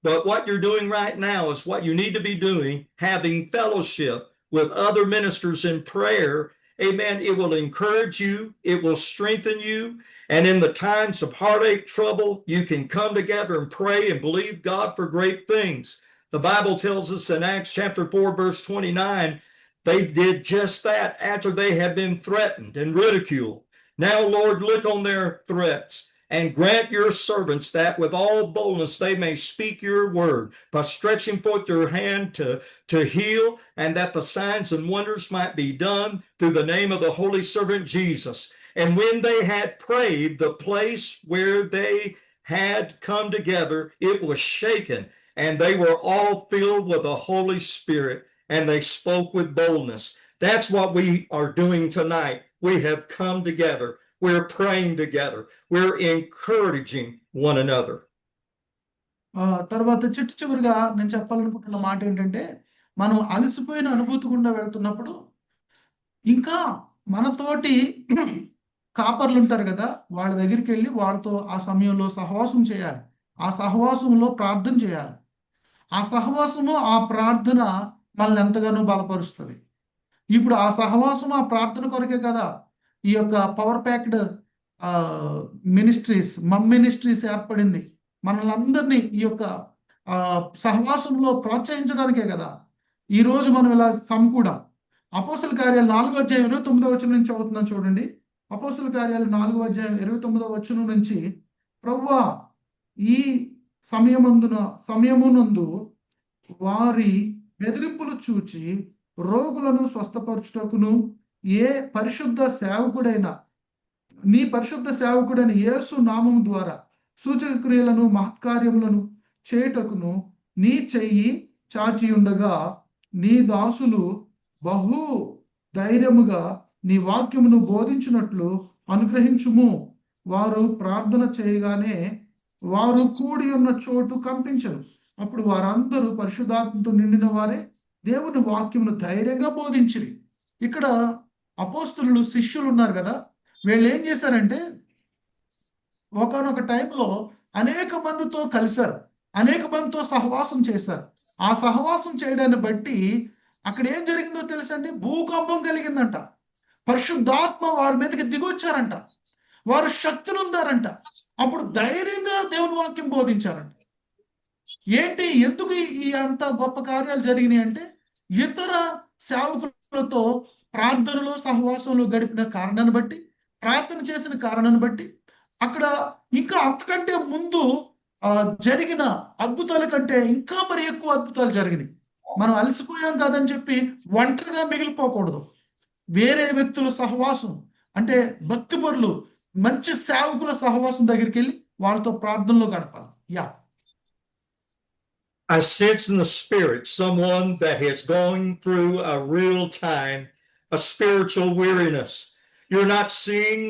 But what you're doing right now is what you need to be doing, having fellowship with other ministers in prayer. Amen. It will encourage you. It will strengthen you. And in the times of heartache, trouble, you can come together and pray and believe God for great things. The Bible tells us in Acts chapter 4, verse 29, they did just that after they had been threatened and ridiculed. Now, Lord, look on their threats and grant your servants that with all boldness they may speak your word by stretching forth your hand to heal, and that the signs and wonders might be done through the name of the holy servant Jesus. And when they had prayed, the place where they had come together, it was shaken, and they were all filled with the Holy Spirit, and they spoke with boldness. That's what we are doing tonight. We have come together. We're praying together. We're encouraging one another. తర్వాత చివరిగా నేను చెప్పాలనుకుంటున్న మాట ఏంటంటే, మనం అలసిపోయిన అనుభూతి గుండా వెళ్తున్నప్పుడు ఇంకా మనతోటి కాపర్లు ఉంటారు కదా, వాళ్ళ దగ్గరికి వెళ్ళి వాళ్ళతో ఆ సమయంలో సహవాసం చేయాలి. ఆ సహవాసంలో ప్రార్థన చేయాలి. ఆ సహవాసము ఆ ప్రార్థన మనల్ని ఎంతగానో బలపరుస్తుంది. ఇప్పుడు ఆ సహవాసం ఆ ప్రార్థన కొరకే కదా ఈ యొక్క పవర్ ప్యాక్డ్ మినిస్ట్రీస్, మినిస్ట్రీస్ ఏర్పడింది. మనల్ని అందరినీ ఈ యొక్క సహవాసంలో ప్రోత్సహించడానికే కదా ఈ రోజు మనం ఇలా సమకూడాం. అపోస్తుల కార్యాలు 4వ అధ్యాయం 29వ వచనం నుంచి చదువుతున్నాం చూడండి. అపోస్తుల కార్యాలు 4వ అధ్యాయం 29వ వచనం నుంచి, ప్రభువా ఈ సమయమునందు వారి బెదిరింపులు చూచి రోగులను స్వస్థపరచుటకును ఏ పరిశుద్ధ సేవకుడైన నీ పరిశుద్ధ సేవకుడైన యేసు నామము ద్వారా సూచక క్రియలను మహత్కార్యములను చేయుటకును నీ చెయ్యి చాచి ఉండగా నీ దాసులు బహు ధైర్యముగా నీ వాక్యమును బోధించినట్లు అనుగ్రహించుము. వారు ప్రార్థన చేయగానే వారు కూడి ఉన్న చోటు కంపించను. అప్పుడు వారందరూ పరిశుద్ధాత్మతో నిండిన వారే దేవుని వాక్యమును ధైర్యంగా బోధించిరి. ఇక్కడ అపోస్తులు శిష్యులు ఉన్నారు కదా, వీళ్ళు ఏం చేశారంటే ఒకానొక టైంలో అనేక మందితో కలిశారు, అనేక మందితో సహవాసం చేశారు. ఆ సహవాసం చేయడాన్ని బట్టి అక్కడ ఏం జరిగిందో తెలుసండి, భూకంపం కలిగిందంట. పరిశుద్ధాత్మ వారి మీదకి దిగొచ్చారంట, వారు శక్తులు ఉందారంట. అప్పుడు ధైర్యంగా దేవుని వాక్యం బోధించారంట. ఏంటి, ఎందుకు ఈ అంత గొప్ప కార్యాలు జరిగినాయి అంటే, ఇతర సేవకులతో ప్రార్థనలో సహవాసంలో గడిపిన కారణాన్ని బట్టి, ప్రార్థన చేసిన కారణాన్ని బట్టి, అక్కడ ఇంకా అంతకంటే ముందు జరిగిన అద్భుతాల కంటే ఇంకా మరి ఎక్కువ అద్భుతాలు జరిగినాయి. మనం అలసిపోయాం కాదని చెప్పి ఒంటరిగా మిగిలిపోకూడదు. వేరే వ్యక్తుల సహవాసం అంటే భక్తిపరులు, మంచి సేవకుల సహవాసం దగ్గరికి వెళ్ళి వాళ్ళతో ప్రార్థనలో గడపాలి. I sense in the spirit someone that has gone through a real time, a spiritual weariness. You're not seeing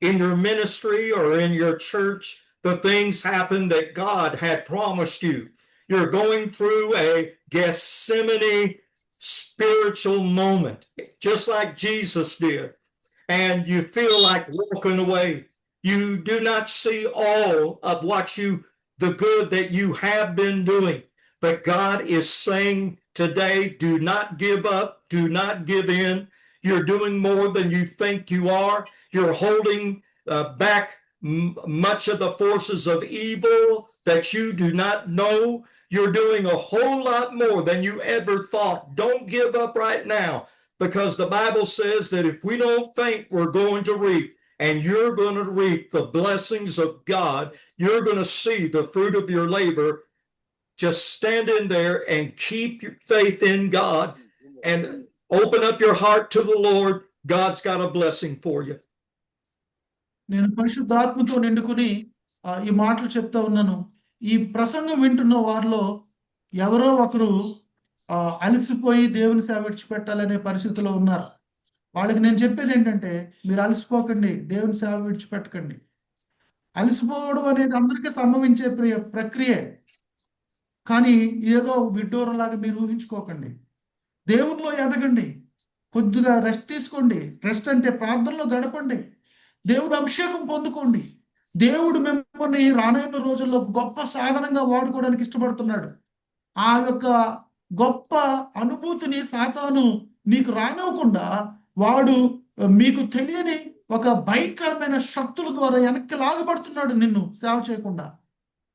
in your ministry or in your church the things happen that God had promised you. You're going through a Gethsemane spiritual moment, just like Jesus did, and you feel like walking away. You do not see all of the good that you have been doing. But God is saying today, do not give up, do not give in. You're doing more than you think you are. You're holding back much of the forces of evil that you do not know. You're doing a whole lot more than you ever thought. Don't give up right now, because the Bible says that if we don't think, we're going to reap, and you're going to reap the blessings of God. You're going to see the fruit of your labor. Just stand in there and keep your faith in God and open up your heart to the Lord. God's got a blessing for you. నేను పరిశుద్ధాత్మతో నిండుకుని ఈ మాటలు చెప్తా ఉన్నాను. ఈ ప్రసంగం వింటున్న వారిలో ఎవరో ఒకరు అలసిపోయి దేవుని సేవ విడిచిపెట్టాలనే పరిస్థితిలో ఉన్నారు. వాళ్ళకి నేను చెప్పేది ఏంటంటే, మీరు అలసిపోకండి, దేవుని సేవ విడిచిపెట్టకండి. అలసిపోవడం అనేది అందరికీ సంభవించే ప్రక్రియ. కానీ ఏదో విడ్డూరంలాగా మీరు ఊహించుకోకండి. దేవునిలో ఎదగండి, కొద్దిగా రెస్ట్ తీసుకోండి. రెస్ట్ అంటే ప్రార్థనలో గడపండి, దేవుని అభిషేకం పొందుకోండి. దేవుడు మిమ్మల్ని రానున్న రోజుల్లో గొప్ప సాధనంగా వాడుకోవడానికి ఇష్టపడుతున్నాడు. ఆ యొక్క గొప్ప అనుభూతిని సాతాను నీకు రానివ్వకుండా వాడు మీకు తెలియని ఒక భయంకరమైన శక్తుల ద్వారా వెనక్కి లాగబడుతున్నాడు నిన్ను సేవ చేయకుండా.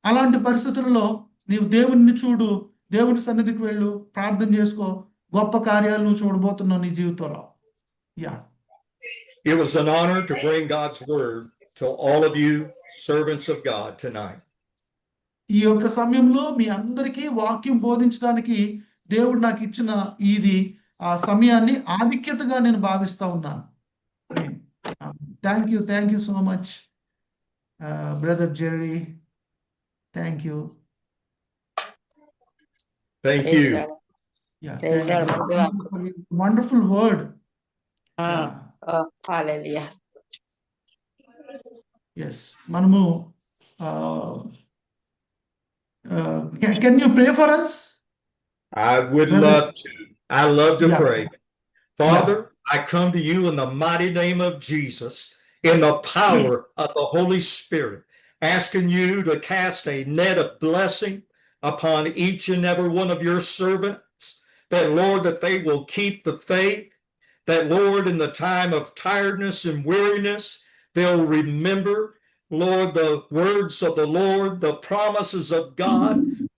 అలాంటి పరిస్థితులలో నీవు దేవుని చూడు, దేవుని సన్నిధికి వెళ్ళు, ప్రార్థన చేసుకో. గొప్ప కార్యాలను చూడబోతున్నావు నీ జీవితంలో. It was an honor to bring God's word to all of you servants of God tonight. ఈ యొక్క సమయంలో మీ అందరికీ వాక్యం బోధించడానికి దేవుడు నాకు ఇచ్చిన ఇది ఆ సమయాన్ని ఆధిక్యతగా నేను భావిస్తా ఉన్నాను. Thank you so much brother Jerry. Thank you. Thank you. Wonderful word. Hallelujah. Yes. Manamu, can you pray for us? I would love to. I love to pray. Father, I come to you in the mighty name of Jesus, in the power of the Holy Spirit, asking you to cast a net of blessing upon each and every one of your servants, that, Lord, that they will keep the faith, that, Lord, in the time of tiredness and weariness, they'll remember, Lord, the words of the Lord, the promises of God,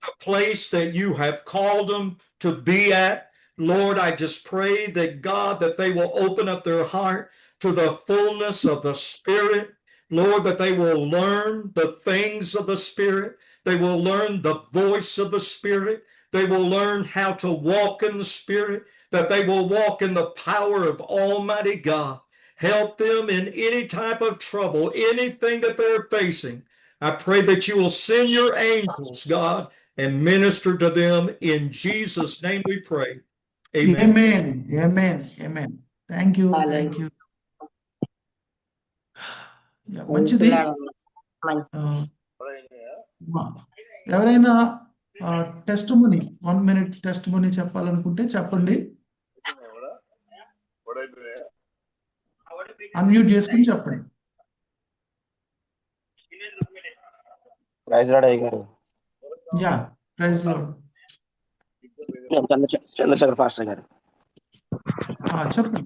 the place that you have called them to be at. Lord, I just pray that, God, that they will open up their heart to the fullness of the Spirit. Lord, that they will learn the things of the Spirit. They will learn the voice of the Spirit. They will learn how to walk in the Spirit, that they will walk in the power of Almighty God. Help them in any type of trouble, anything that they're facing. I pray that you will send your angels, God, and minister to them. In Jesus' name we pray. Amen. Amen. Amen. Amen. Thank you. Thank you. Yeah, మంచిది. ఎవరైనా testimony 1 minute testimony చెప్పాలనుకుంటే చెప్పండి. అన్మ్యూట్ చేసుకుని చెప్పండి. ప్రైజ్ లార్డ్ అయ్య గారు. Yeah, praise lord. Chandrashekar pastor గారు. చెప్పండి.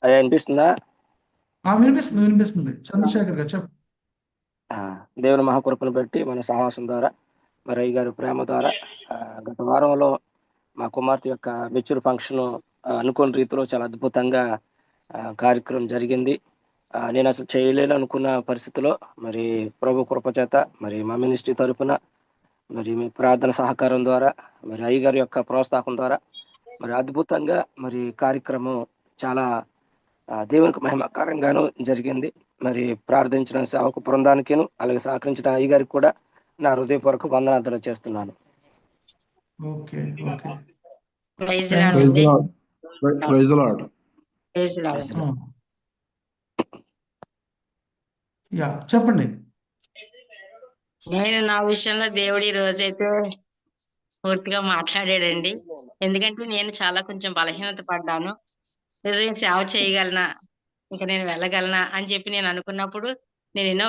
అయ్యా వినిపిస్తుందా? వినిపిస్తుంది. చంద్రశేఖర్ గారు చెప్పండి. దేవుని మహాకృపను బట్టి మన సహవాసం ద్వారా, మరి అయ్య గారు ప్రేమ ద్వారా గత వారంలో మా కుమార్తె యొక్క మెచ్యూర్ ఫంక్షన్ అనుకోని రీతిలో చాలా అద్భుతంగా కార్యక్రమం జరిగింది. నేను అసలు చేయలేను అనుకున్న పరిస్థితిలో మరి ప్రభు కృప చేత, మరి మా మినిస్ట్రీ తరఫున, మరి మీ ప్రార్థన సహకారం ద్వారా, మరి అయ్యగారి యొక్క ప్రోత్సాహం ద్వారా మరి అద్భుతంగా మరి కార్యక్రమం చాలా దేవునికి మహిమకరంగాను జరిగింది. మరి ప్రార్థించిన సేవకు బృందానికిను, అలాగే సహకరించిన అయ్యగారికి కూడా నా హృదయపూర్వక వందనాలు చేస్తున్నాను. చెప్పండి. నేను నా విషయంలో దేవుడు ఈ రోజైతే పూర్తిగా మాట్లాడాడండి. ఎందుకంటే నేను చాలా కొంచెం బలహీనత పడ్డాను. నిజమే, సేవ చేయగలనా, ఇంకా నేను వెళ్ళగలనా అని చెప్పి నేను అనుకున్నప్పుడు నేను ఎన్నో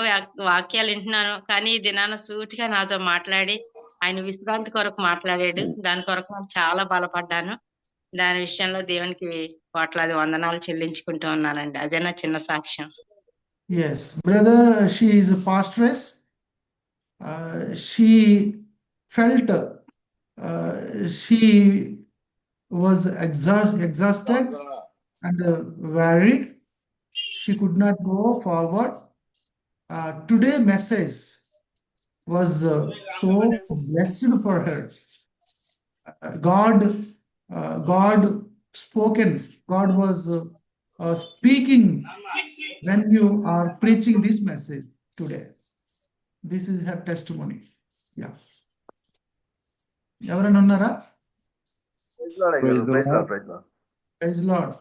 వాక్యాలు వింటున్నాను. కానీ ఈ దినాన సూటిగా నాతో మాట్లాడి ఆయన విశ్రాంతి కొరకు మాట్లాడాడు. దాని కొరకు నేను చాలా బలపడ్డాను. దాని విషయంలో దేవునికి కోట్లాది వందనాలు చెల్లించుకుంటూ ఉన్నానండి. అదే నా చిన్న సాక్ష్యం. Yes, brother, she is a pastoress. She felt she was exhausted and worried. She could not go forward. Today message was so blessed for her. God spoken. God was speaking when you are preaching this message today. This is her testimony. Yeah. ఎవరైనా ఉన్నారా? Praise lord.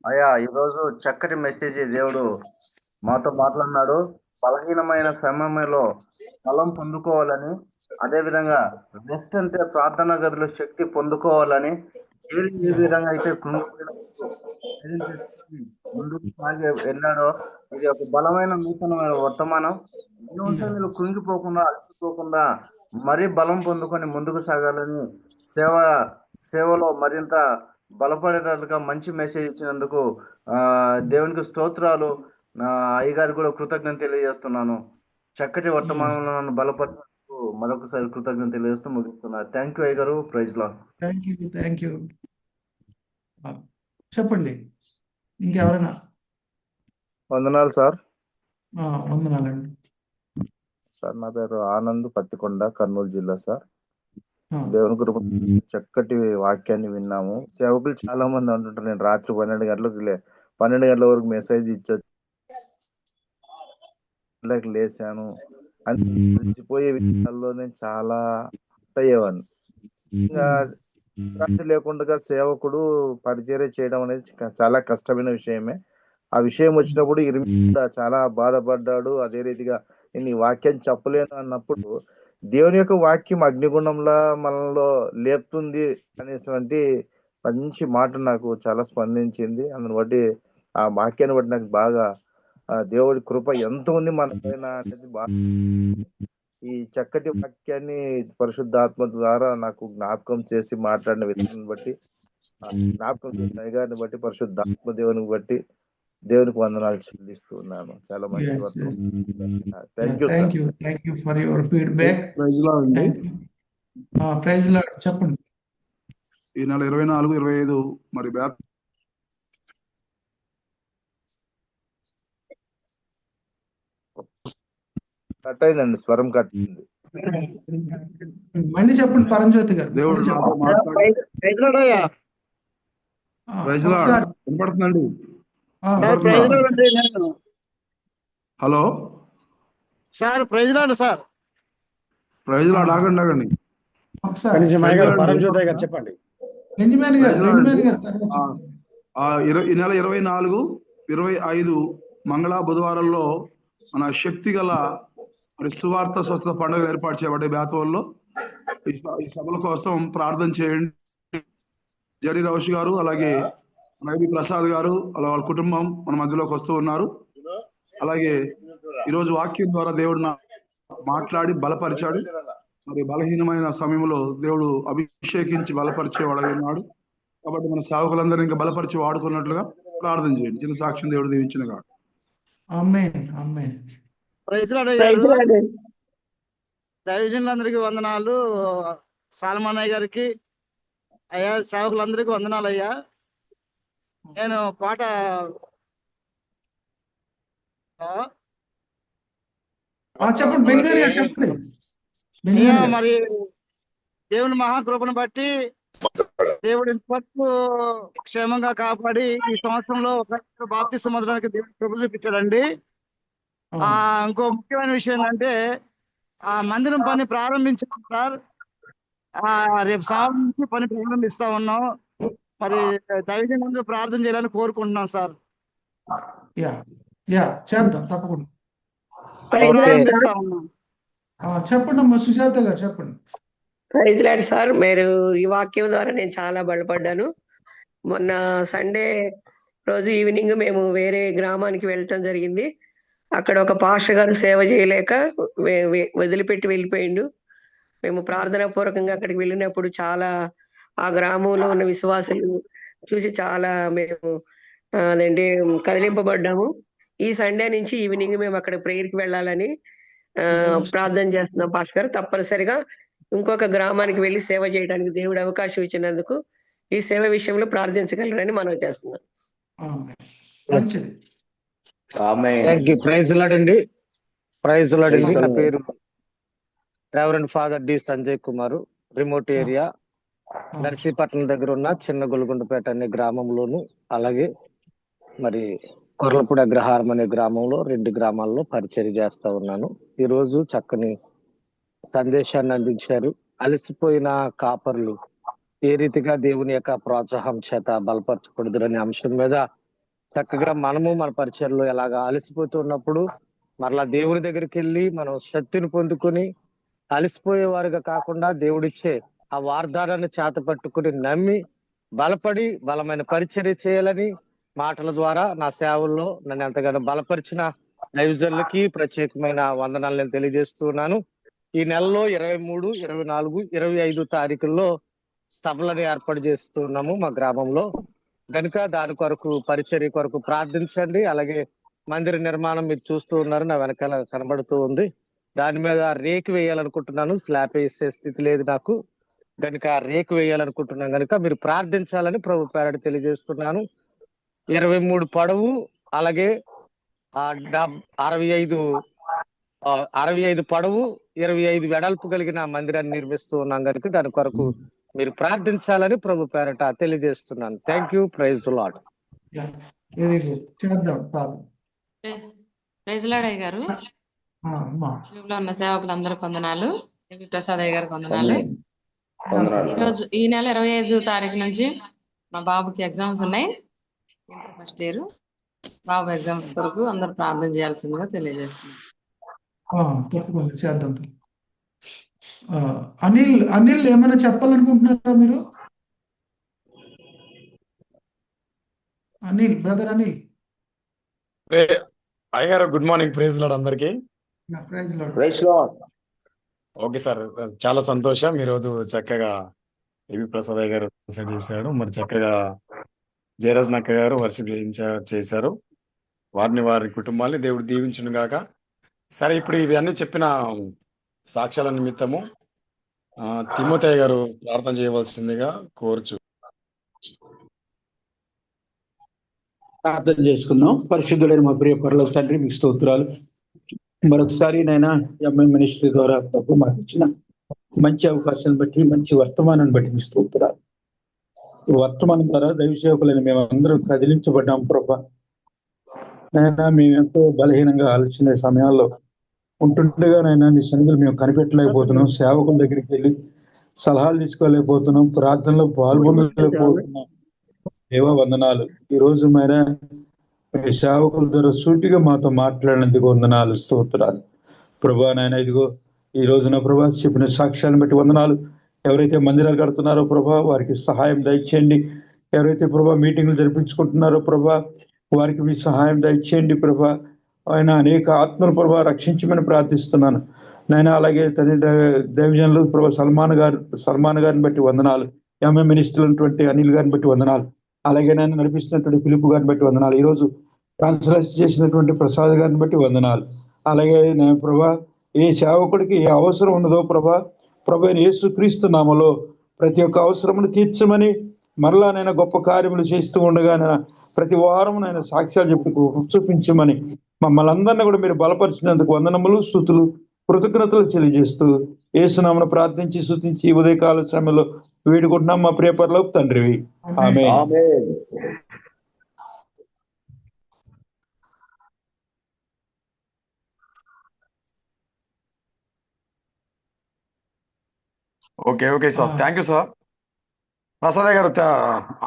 అయ్యా, ఈరోజు చక్కటి మెసేజ్ దేవుడు మాతో మాట్లాడినాడు. బలహీనమైన సమయంలో బలం పొందుకోవాలని, అదే విధంగా రెస్ట్ అంటే ప్రార్థనా గదిలో శక్తి పొందుకోవాలని, ఏ విధంగా అయితే ముందుకు సాగి వెళ్ళాడో, ఇది ఒక బలమైన నూతనమైన వర్తమానం. ఈ అంశాలు కృంగిపోకుండా, అలసిపోకుండా మరీ బలం పొందుకొని ముందుకు సాగాలని, సేవలో మరింత బలపడేటట్లుగా మంచి మెసేజ్ ఇచ్చినందుకు దేవునికి స్తోత్రాలు. అయ్యగారు కూడా కృతజ్ఞత తెలియజేస్తున్నాను. చక్కటి వర్తమానంలో నన్ను బలపరిచినందుకు మరొకసారి కృతజ్ఞత తెలియజేస్తూ ముగిస్తున్నా. థ్యాంక్ యూ అయ్యగారు. Praise lord. Thank you. చెప్పండి ఇంకెవరైనా? వందనాలు సార్. వందనాలండి సార్. నా పేరు ఆనంద్, పత్తికొండ, కర్నూలు జిల్లా సార్. దేవుని కృప చక్కటి వాక్యాన్ని విన్నాము. సేవకులు చాలా మంది అంటుంటారు, నేను రాత్రి 12 గంటల వరకు మెసేజ్ ఇచ్చొచ్చి లేసాను అని మర్చిపోయే విషయాల్లో నేను చాలా అయ్యేవాడిని. ఇంకా విశ్రాంతి లేకుండా సేవకుడు పరిచర్య చేయడం అనేది చాలా కష్టమైన విషయమే. ఆ విషయం వచ్చినప్పుడు ఇర్మియా చాలా బాధపడ్డాడు. అదే రీతిగా నేను ఈ వాక్యం చెప్పలేను అన్నప్పుడు దేవుని యొక్క వాక్యం అగ్నిగుండంలా మనలో లేపుతుంది అనేటువంటి మంచి మాట నాకు చాలా స్పందించింది. అందుని బట్టి ఆ వాక్యాన్ని బట్టి నాకు బాగా దేవుడి కృప ఎంత ఉంది మన పైన అనేది బాగా ఈ చక్కటి వాక్యాన్ని పరిశుద్ధాత్మ ద్వారా నాకు జ్ఞాపకం చేసి మాట్లాడిన విధానాన్ని బట్టి జ్ఞాపకం చేసిన అయ్యగారిని బట్టి పరిశుద్ధాత్మ దేవునికి బట్టి దేవునికి వందనాలు చెల్లిస్తున్నాను. చాలా మంచి వర్తం. Thank you sir. Thank you for your feedback. Praise lord అండి. ప్రైజ్ లార్డ్ చెప్పండి. ఈ నెల 24, 25 మరి కట్ అయిందండి, స్వరం కట్ అయింది. మళ్ళీ చెప్పండి పరంజ్యోతి గారు. దేవుడు నాతో వినపడుతుందండి. Hello sir, praise lord sir. Praise lord. ఆగండి చెప్పండి. ఈ నెల 24, 25 మంగళ బుధవారంలో మన శక్తి గల మరి సువార్త స్వస్థత పండుగ ఏర్పాటు చేయబడ్డాయి బేతవల్లో. ఈ సభల కోసం ప్రార్థన చేయండి. జడి రౌష్ గారు, అలాగే నైబి ప్రసాద్ గారు, అలా వాళ్ళ కుటుంబం మన మధ్యలోకి వస్తూ ఉన్నారు. అలాగే ఈరోజు వాక్యం ద్వారా దేవుడు మాట్లాడి బలపరిచాడు. మరి బలహీనమైన సమయంలో దేవుడు అభిషేకించి బలపరిచేవాడు ఉన్నాడు. కాబట్టి మన సేవకులందరూ ఇంకా బలపరిచి వాడుకున్నట్లుగా ప్రార్థన చేయండి. చిన్న సాక్ష్యం దేవుడు దీవించిన కాదు. దైవజనులందరికీ వందనాలు. సాల్మానయ్య గారికి అయ్యా, సేవకులందరికీ వందనాలు అయ్యా. నేను కోట మరి దేవుని మహాకృపను బట్టి దేవుడి ఇంతవరకు క్షేమంగా కాపాడి ఈ సంవత్సరంలో బాప్తిసం మొదలడానికి దేవుడు కృప చూపించాడండి. ఇంకో ముఖ్యమైన విషయం ఏంటంటే ఆ మందిరం పని ప్రారంభించాం సార్. రేపు సాయం నుంచి పని ప్రారంభిస్తా ఉన్నాం. మరి దైవజనులందరూ ప్రార్థన చేయాలని కోరుకుంటున్నాం సార్. చేద్దాం తప్పకుండా. ప్రారంభిస్తా ఉన్నాం. చెప్పండి అమ్మా సుజాత గారు, చెప్పండి. Praise lord sir. మీరు ఈ వాక్యం ద్వారా నేను చాలా బలపడ్డాను. మొన్న సండే రోజు ఈవినింగ్ మేము వేరే గ్రామానికి వెళ్ళటం జరిగింది. అక్కడ ఒక పాస్టర్ గారు సేవ చేయలేక వదిలిపెట్టి వెళ్ళిపోయిండు. మేము ప్రార్థనా పూర్వకంగా అక్కడికి వెళ్ళినప్పుడు చాలా ఆ గ్రామంలో ఉన్న విశ్వాసులు చూసి చాలా మేము కదిలింపబడ్డాము. ఈ సండే నుంచి ఈవినింగ్ మేము అక్కడ ప్రేయర్కి వెళ్ళాలని ప్రార్థన చేస్తున్నాం. పాస్టర్ గారు తప్పనిసరిగా ఇంకొక గ్రామానికి వెళ్ళి సేవ చేయడానికి దేవుడు అవకాశం ఇచ్చినందుకు ఈ సేవ విషయంలో ప్రార్థించగలరని మనం చేస్తున్నాం. ప్రైజ్ లార్డ్ అండి. ప్రైజ్ లార్డ్ అండి. నా పేరు reverend father D Sanjay Kumar. Remote area Narsipatnam దగ్గర ఉన్న చిన్న గొలుగుండపేట అనే గ్రామంలోను, అలాగే మరి కొర్లపూడి అగ్రహారం అనే గ్రామంలో 2 గ్రామాల్లో పరిచర్య చేస్తా ఉన్నాను. ఈ రోజు చక్కని సందేశాన్ని అందించారు. అలసిపోయిన కాపర్లు ఏ రీతిగా దేవుని యొక్క ప్రోత్సాహం చేత బలపరచకూడదు అనే అంశం మీద చక్కగా మనము మన పరిచర్లో ఎలాగా అలసిపోతున్నప్పుడు మరలా దేవుని దగ్గరికి వెళ్ళి మనం శక్తిని పొందుకొని అలసిపోయేవారుగా కాకుండా దేవుడిచ్చే ఆ వాగ్దానాన్ని చేత పట్టుకుని నమ్మి బలపడి బలమైన పరిచర్య చేయాలని మాటల ద్వారా నా సేవల్లో నన్ను ఎంతగానో బలపరిచిన దైవజనులకి ప్రత్యేకమైన వందనాలు నేను తెలియజేస్తున్నాను. ఈ నెలలో 23, 24, 25 తారీఖుల్లో సభలను ఏర్పాటు చేస్తున్నాము మా గ్రామంలో. కనుక దాని కొరకు పరిచర్య కొరకు ప్రార్థించండి. అలాగే మందిర నిర్మాణం మీరు చూస్తూ ఉన్నారు, నా వెనకాల కనబడుతూ ఉంది. దాని మీద రేకు వేయాలనుకుంటున్నాను. స్లాబ్ వేసే స్థితి లేదు నాకు, కనుక రేకు వేయాలనుకుంటున్నాను. కనుక మీరు ప్రార్థించాలని ప్రభు పేరట తెలియజేస్తున్నాను. 23 పొడవు, అలాగే 65 పొడవు, 25 వెడల్పు కలిగిన మందిరాన్ని నిర్మిస్తూ ఉన్నాం కనుక దాని కొరకు మీరు ప్రార్థించాలని ప్రభు పేరట తెలియజేస్తున్నాను. Thank you. Praise the lord. Praise lord అయ్య గారు. లో ఉన్న సేవకులందరికీ వందనాలు. ప్రసాద్ అయ్య గారికి వందనాలు. ఈరోజు ఈ నెల 25 తారీఖు నుంచి మా బాబుకి ఎగ్జామ్స్ ఉన్నాయి. ఇంటర్ ఫస్ట్ ఇయర్ బాబు ఎగ్జామ్స్ కొరకు అందరూ ప్రార్థన చేయాల్సిందిగా తెలియజేస్తున్నాం. తప్పకుండా చేద్దాం. అనిల్ ఏమైనా చెప్పాలనుకుంటున్నారా మీరు? బ్రదర్ అనిల్. అయ్యగారు గుడ్ మార్నింగ్, ప్రైజ్ లార్డ్ అందరికి. Praise lord. ఓకే సార్, చాలా సంతోషం. ఈరోజు చక్కగా ఏవి ప్రసాద్ అయ్య గారు చేశాడు, మరి చక్కగా జయరాజ్ నక్క గారు వర్షిప్ చేశారు. వారిని వారి కుటుంబాన్ని దేవుడు దీవించును గాక. సరే, ఇప్పుడు ఇవన్నీ చెప్పిన సాక్ష్యాల నిమిత్తము తిమోతయ్య గారు ప్రార్థన చేయవలసిందిగా కోరుచు. ప్రార్థన చేసుకుందాం. పరిశుద్ధుడైన మా ప్రియ పరలోక తండ్రి, మీకు స్తోత్రాలు. మరొకసారి నైనా ఎంఐ మినిస్ట్రీ ద్వారా ప్రభు మాకు ఇచ్చిన మంచి అవకాశాన్ని బట్టి, మంచి వర్తమానాన్ని బట్టి మీకు స్తోత్రాలు. వర్తమానం ద్వారా దైవ సేవకులని మేమందరం కదిలించబడ్డాం ప్రభా. నైనా మేము ఎంతో బలహీనంగా ఆలోచన సమయాల్లో ఉంటుండగా నైనా నీ సన్నిధులు మేము కనిపెట్టలేకపోతున్నాం. సేవకుల దగ్గరికి వెళ్ళి సలహాలు తీసుకోలేకపోతున్నాం, ప్రార్థనలో పాల్గొనలేకపోతున్నాం. దేవా వందనాలు. ఈ రోజు మేరా సేవకుల ద్వారా సూటిగా మాతో మాట్లాడినందుకు వందనాలు, స్తోత్రాలు ప్రభా. నాయన ఇదిగో ఈ రోజున ప్రభా చెప్పిన సాక్ష్యాన్ని బట్టి వందనాలు. ఎవరైతే మందిరాలు కడుతున్నారో ప్రభా వారికి సహాయం దయచేయండి. ఎవరైతే ప్రభా మీటింగ్లు జరిపించుకుంటున్నారో ప్రభా వారికి మీ సహాయం దయచేయండి ప్రభా. ఆయన అనేక ఆత్మల ప్రభా రక్షించమని ప్రార్థిస్తున్నాను నాయన. అలాగే తండ్రి దైవజనులు ప్రభా సల్మాన్ గారిని బట్టి వందనాలు. ఎంఐ మినిస్టర్ ఉన్నటువంటి అనిల్ గారిని బట్టి వందనాలు. అలాగే నేను నడిపిస్తున్నటువంటి పిలుపు గారిని బట్టి వందనాలు. ఈరోజు ట్రాన్స్లేట్ చేసినటువంటి ప్రసాద్ గారిని బట్టి వందనాలు. అలాగే నేను ప్రభా ఏ సేవకుడికి ఏ అవసరం ఉన్నదో ప్రభా యేసుక్రీస్తు నామములో ప్రతి ఒక్క అవసరమును తీర్చమని మరలా నేను గొప్ప కార్యములు చేస్తూ ఉండగా ప్రతి వారం నేను సాక్ష్యాలు చెప్పి చూపించమని మమ్మల్ని అందరినీ కూడా మీరు బలపరిచినందుకు వందనములు, స్తుతులు, కృతజ్ఞతలు తెలియజేస్తూ యేసునామమున ప్రార్థించి స్తుతించి ఉదయకాల సమయంలో వేడుకుంటున్నాం మా ప్రియ పరలోక తండ్రివి. ఆమేన్. Okay sir, thank you sir. Prasad garu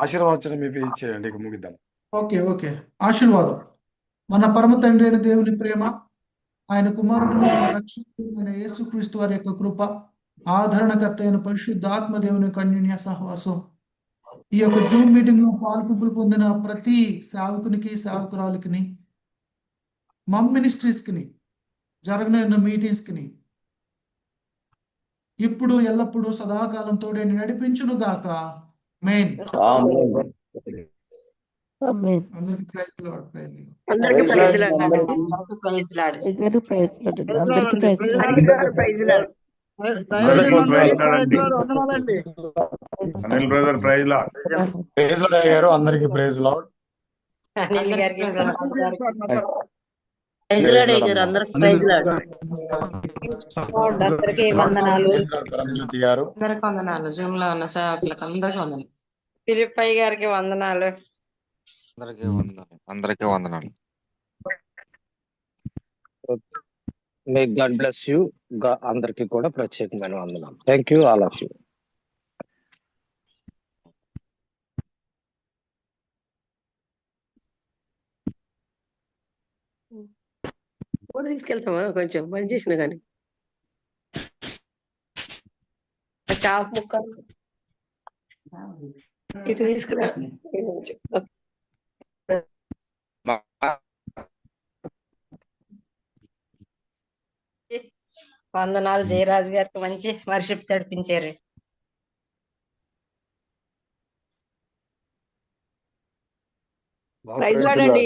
ఆశీర్వాదం మీకు ఇచ్చేయండి, ఇక ముగిద్దాం. ఓకే. ఆశీర్వాదం. మన పరమ తండ్రి అయిన దేవుని ప్రేమ, ఆయన కుమారుడు మన రక్షకుడైన యేసుక్రీస్తు వారి యొక్క కృప, ఆదరణకర్త అయిన పరిశుద్ధ ఆత్మ దేవుని యొక్క అన్యోన్య సహవాసం, ఈ యొక్క జూమ్ మీటింగ్ లో పాల్పొంపులు పొందిన ప్రతి సేవకునికి, సేవకురాలికి, మమ్ మినిస్ట్రీస్ కి, జరగనున్న మీటింగ్స్ కి ఇప్పుడు ఎల్లప్పుడూ సదాకాలం తోడే నడిపించును గాక. మెయిన్ అందరికి ప్రైజ్ లార్డ్. అందరికీ వందనాలు. పరమజ్యోతి గారు అందరికి వందనాలు. జూమ్ లో ఉన్న సేవకులకు అందరికీ వందనాలు. ఫిలిప్పయ్య గారికి వందనాలు. అందరికీ వందనాలు. May god bless you. అందరికీ కూడా ప్రత్యేకమైన వందనాలు. Thank you all of you. తీసుకెళ్తామా కొంచెం పని చేసిన కానీ చాప ముక్క ఇటు తీసుకురా. వందనాలు. జయరాజు గారికి మంచి వర్షిప్ తడిపించారు. ప్రైజ్ లార్డ్ అండి.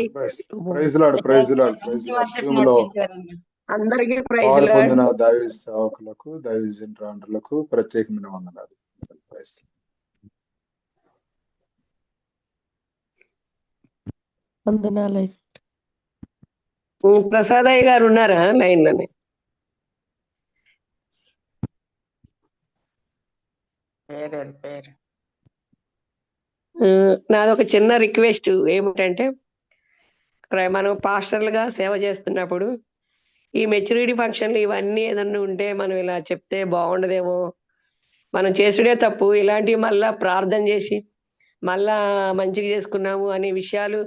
అందరికీ ప్రైజ్ లార్డ్. పొందిన దైవ సేవకులకు, దైవజనులకు ప్రత్యేకమైన వందనాలు. వందనాలు. ప్రసాదయ్య గారు ఉన్నారా లైన్ లోనే? నాదొక చిన్న రిక్వెస్ట్ ఏమిటంటే, మనం పాస్టర్లుగా సేవ చేస్తున్నప్పుడు ఈ మెచ్యూరిటీ ఫంక్షన్లు ఇవన్నీ ఏదన్నా ఉంటే మనం ఇలా చెప్తే బాగుండదేమో. మనం చేసుడే తప్పు, ఇలాంటివి మళ్ళా ప్రార్థన చేసి మళ్ళా మంచిగా చేసుకున్నాము అనే విషయాలు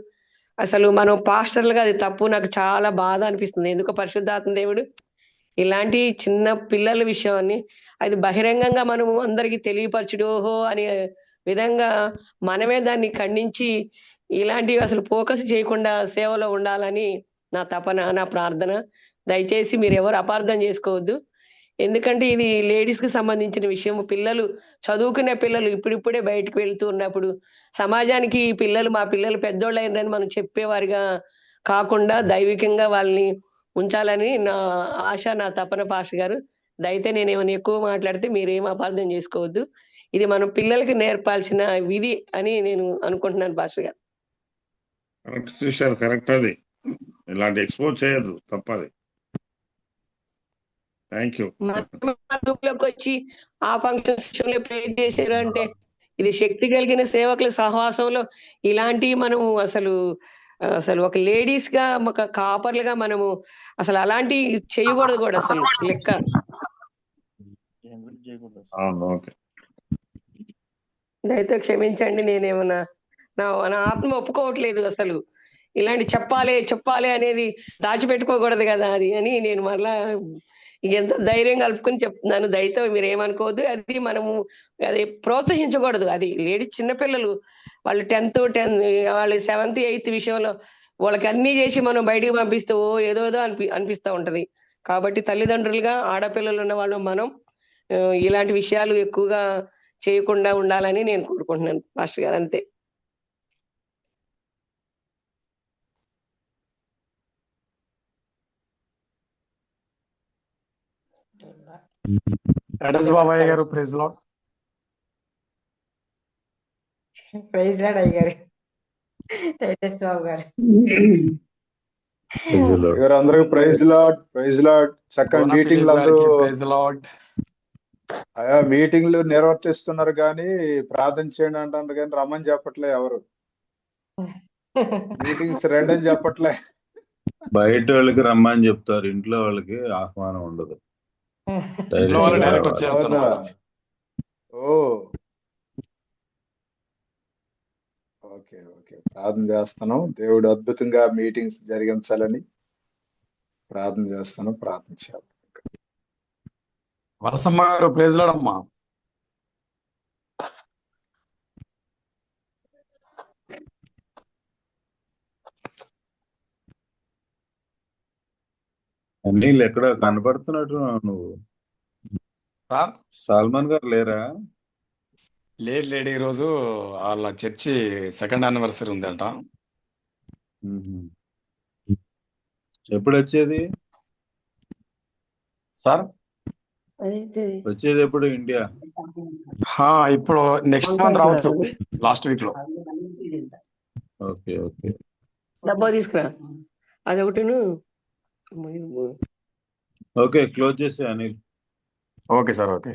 అసలు మనం పాస్టర్లుగా అది తప్పు. నాకు చాలా బాధ అనిపిస్తుంది. ఎందుకో పరిశుద్ధాత్మ దేవుడు ఇలాంటి చిన్న పిల్లల విషయాన్ని అది బహిరంగంగా మనము అందరికీ తెలియపరచుడు ఓహో అనే విధంగా మనమే దాన్ని ఖండించి ఇలాంటివి అసలు ఫోకస్ చేయకుండా సేవలో ఉండాలని నా తపన, నా ప్రార్థన. దయచేసి మీరెవరు అపార్థం చేసుకోవద్దు. ఎందుకంటే ఇది లేడీస్‌కి సంబంధించిన విషయం. పిల్లలు చదువుకునే పిల్లలు ఇప్పుడిప్పుడే బయటికి వెళ్తూ ఉన్నప్పుడు, సమాజానికి ఈ పిల్లలు మా పిల్లలు పెద్దోళ్ళయ్యిండ్రని మనం చెప్పేవారిగా కాకుండా దైవికంగా వాళ్ళని ఉంచాలని నా ఆశ, నా తపన పాస్టర్ గారు. దయతే నేనేమైనా ఎక్కువ మాట్లాడితే మీరేం అపార్థం చేసుకోవద్దు. ఇది మనం పిల్లలకి నేర్పాల్సిన విధి అని నేను అనుకుంటున్నాను పాస్టర్ గారు. కరెక్ట్ చూశారు, కరెక్ట్. అది ఇలాంటి ఎక్స్పోజ్ చేయొద్దు, తప్పది. Thank you. గ్రూప్లోకి వచ్చి ఆ ఫంక్షన్స్ ప్రేర్ చేశారు అంటే ఇది శక్తి కలిగిన సేవకుల సహవాసంలో ఇలాంటివి మనము అసలు అసలు ఒక లేడీస్ గా ఒక కాపర్లుగా మనము అసలు అలాంటి చేయకూడదు కూడా అసలు లెక్క. దయతో క్షమించండి, నేనేమన్నా నా ఆత్మ ఒప్పుకోవట్లేదు అసలు. ఇలాంటి చెప్పాలి అనేది దాచిపెట్టుకోకూడదు కదా అని నేను మరలా ఎంత ధైర్యం కలుపుకొని చెప్తున్నాను. దయతో మీరు ఏమనుకోవద్దు. అది మనము అది ప్రోత్సహించకూడదు. అది లేడీస్ చిన్నపిల్లలు వాళ్ళు 10th వాళ్ళు 7th 8th విషయంలో వాళ్ళకి అన్ని చేసి మనం బయటికి పంపిస్తూ ఏదో అనిపిస్తూ ఉంటది. కాబట్టి తల్లిదండ్రులుగా ఆడపిల్లలు ఉన్న వాళ్ళు మనం ఇలాంటి విషయాలు ఎక్కువగా చేయకుండా ఉండాలని నేను కోరుకుంటున్నాను పాస్టర్ గారు. అంతే. బాబాయ్ గారు ప్రైజ్ లార్డ్. ప్రైజ్ లార్డ్ అయ్యారు టైటస్ బాబు గారు. అందరికి ప్రైజ్ లార్డ్, ప్రైజ్ లార్డ్. చక్కగా మీటింగ్లు అందరూ అయా మీటింగ్లు నిర్వర్తిస్తున్నారు కానీ ప్రార్థన చేయండి అంటారు కానీ రమ్మని చెప్పట్లే ఎవరు. మీటింగ్స్ రండి అని చెప్పట్లే. బయట వాళ్ళకి రమ్మని చెప్తారు, ఇంట్లో వాళ్ళకి ఆహ్వానం ఉండదు. ఓ ఓకే ఓకే, ప్రార్థన చేస్తాను. దేవుడు అద్భుతంగా మీటింగ్స్ జరిగించాలని ప్రార్థన చేస్తాను. ప్రార్థించాలి. వరసమ్మ గారు ప్రైజ్ లార్డ్ అమ్మా. అన్నీళ్ళు ఎక్కడ కనపడుతున్నట్టు నువ్వు. సల్మాన్ గారు లేరా? లేడు, ఈరోజు వాళ్ళ చర్చి 2nd యానివర్సరీ ఉందంట. ఎప్పుడు వచ్చేది సార్? వచ్చేది ఎప్పుడు ఇండియా? ఇప్పుడు నెక్స్ట్ మంత్ రావచ్చు, లాస్ట్ వీక్ లో. ఓకే ఓకే, డబ్బా తీసుకురా అదొకటిను. ఓకే క్లోజ్ చేసే అనిల్. Okay sir, okay.